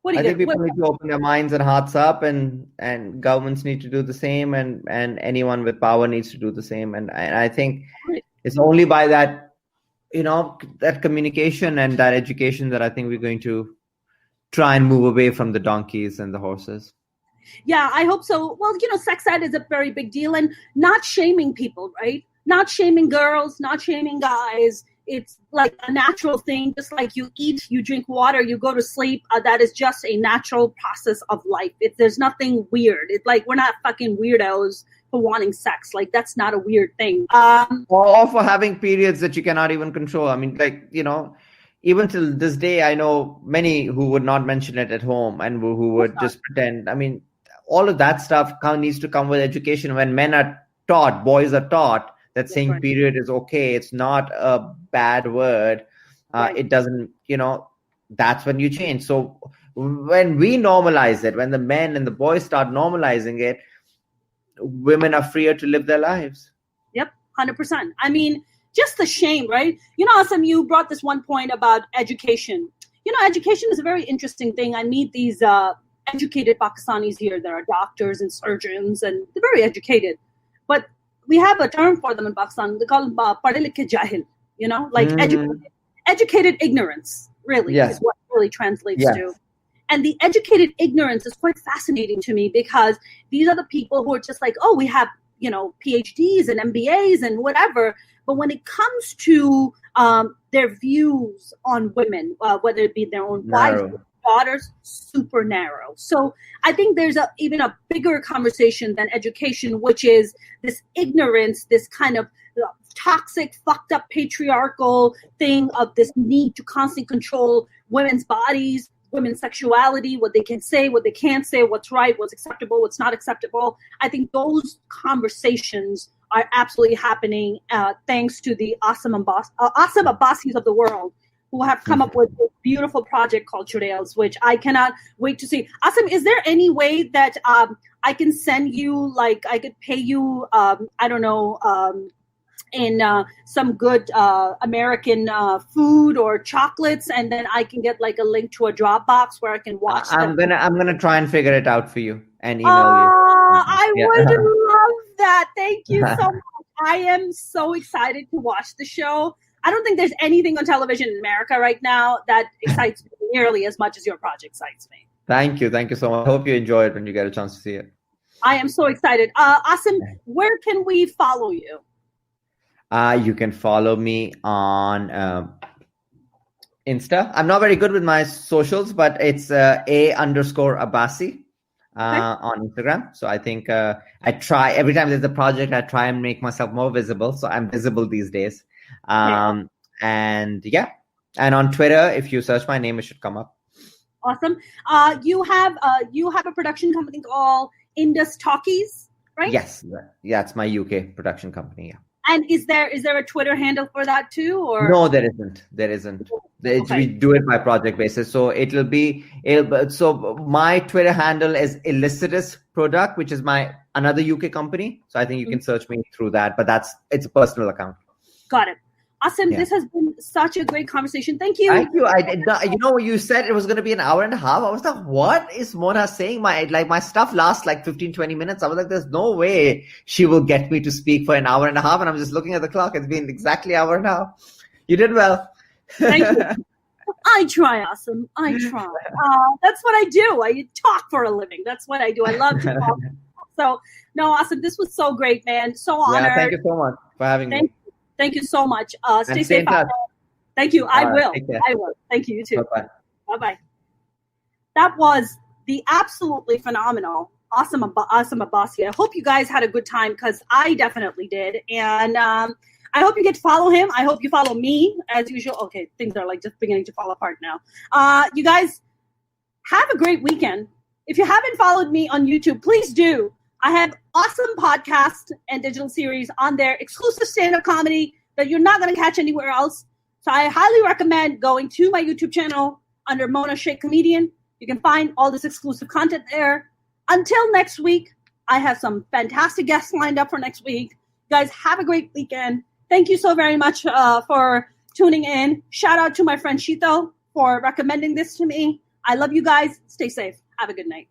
I think people need to open their minds and hearts up, and governments need to do the same, and anyone with power needs to do the same. And I think it's only by that, that communication and that education that I think we're going to try and move away from the donkeys and the horses. Yeah, I hope so. Well, sex ed is a very big deal, and not shaming people, right? Not shaming girls, not shaming guys. It's like a natural thing, just like you eat, you drink water, you go to sleep. That is just a natural process of life. There's nothing weird. It's like we're not fucking weirdos for wanting sex. Like, that's not a weird thing. Or for having periods that you cannot even control. I mean, even till this day, I know many who would not mention it at home and who would just pretend. I mean, all of that stuff needs to come with education. When men are taught, boys are taught that saying period is okay. It's not a bad word. It doesn't, that's when you change. So when we normalize it, when the men and the boys start normalizing it, women are freer to live their lives. Yep, 100%. I mean, just the shame, right? Asim, you brought this one point about education. Education is a very interesting thing. I meet these educated Pakistanis here. There are doctors and surgeons, and they're very educated. But we have a term for them in Pakistan. They call them padhe likhe jahil, educated ignorance, really, is what it really translates to. And the educated ignorance is quite fascinating to me, because these are the people who are just like, oh, we have, PhDs and MBAs and whatever. But when it comes to their views on women, whether it be their own wives, daughters, super narrow. So I think there's even a bigger conversation than education, which is this ignorance, this kind of toxic, fucked up patriarchal thing of this need to constantly control women's bodies, women's sexuality, what they can say, what they can't say, what's right, what's acceptable, what's not acceptable. I think those conversations are absolutely happening thanks to the Asim Abbasis of the world, who have come up with a beautiful project called Churails, which I cannot wait to see. Asim, is there any way that I can send you, I could pay you, in some good American food or chocolates, and then I can get a link to a Dropbox where I can watch I'm gonna try and figure it out for you and email you. I would love that. Thank you so much. I am so excited to watch the show. I don't think there's anything on television in America right now that excites me nearly as much as your project excites me. Thank you so much. I hope you enjoy it when you get a chance to see it. I am so excited. Asim, where can we follow you? You can follow me on Insta. I'm not very good with my socials, but it's A_Abbasi on Instagram. So I think I try, every time there's a project, I try and make myself more visible. So I'm visible these days. And on Twitter, if you search my name, it should come up. Awesome. You have a production company called Indus Talkies, right? Yes. Yeah, it's my UK production company. Yeah. And is there a Twitter handle for that too, or no? There isn't. Okay. We do it by project basis. So so my Twitter handle is Illicitous Product, which is my another UK company. So I think you can search me through that, but it's a personal account. Got it. Asim, this has been such a great conversation. Thank you. Thank you. I did not, you said it was going to be an hour and a half. I was like, what is Mona saying? My stuff lasts 15-20 minutes. I was like, there's no way she will get me to speak for an hour and a half. And I'm just looking at the clock. It's been exactly an hour and a half. You did well. Thank you. I try, Asim. I try. That's what I do. I talk for a living. That's what I do. I love to talk. So, no, Asim, this was so great, man. So honored. Yeah, thank you so much for having me. Thank you so much. Stay safe out there. Thank you. I will. Thank you. You too. Bye-bye. Bye-bye. That was the absolutely phenomenal Asim Abbasi. I hope you guys had a good time, because I definitely did. And I hope you get to follow him. I hope you follow me as usual. Okay, things are just beginning to fall apart now. You guys have a great weekend. If you haven't followed me on YouTube, please do. I have awesome podcasts and digital series on there, exclusive stand-up comedy that you're not going to catch anywhere else. So I highly recommend going to my YouTube channel, under Mona Sheikh Comedian. You can find all this exclusive content there. Until next week, I have some fantastic guests lined up for next week. Guys, have a great weekend. Thank you so very much for tuning in. Shout out to my friend Shito for recommending this to me. I love you guys. Stay safe. Have a good night.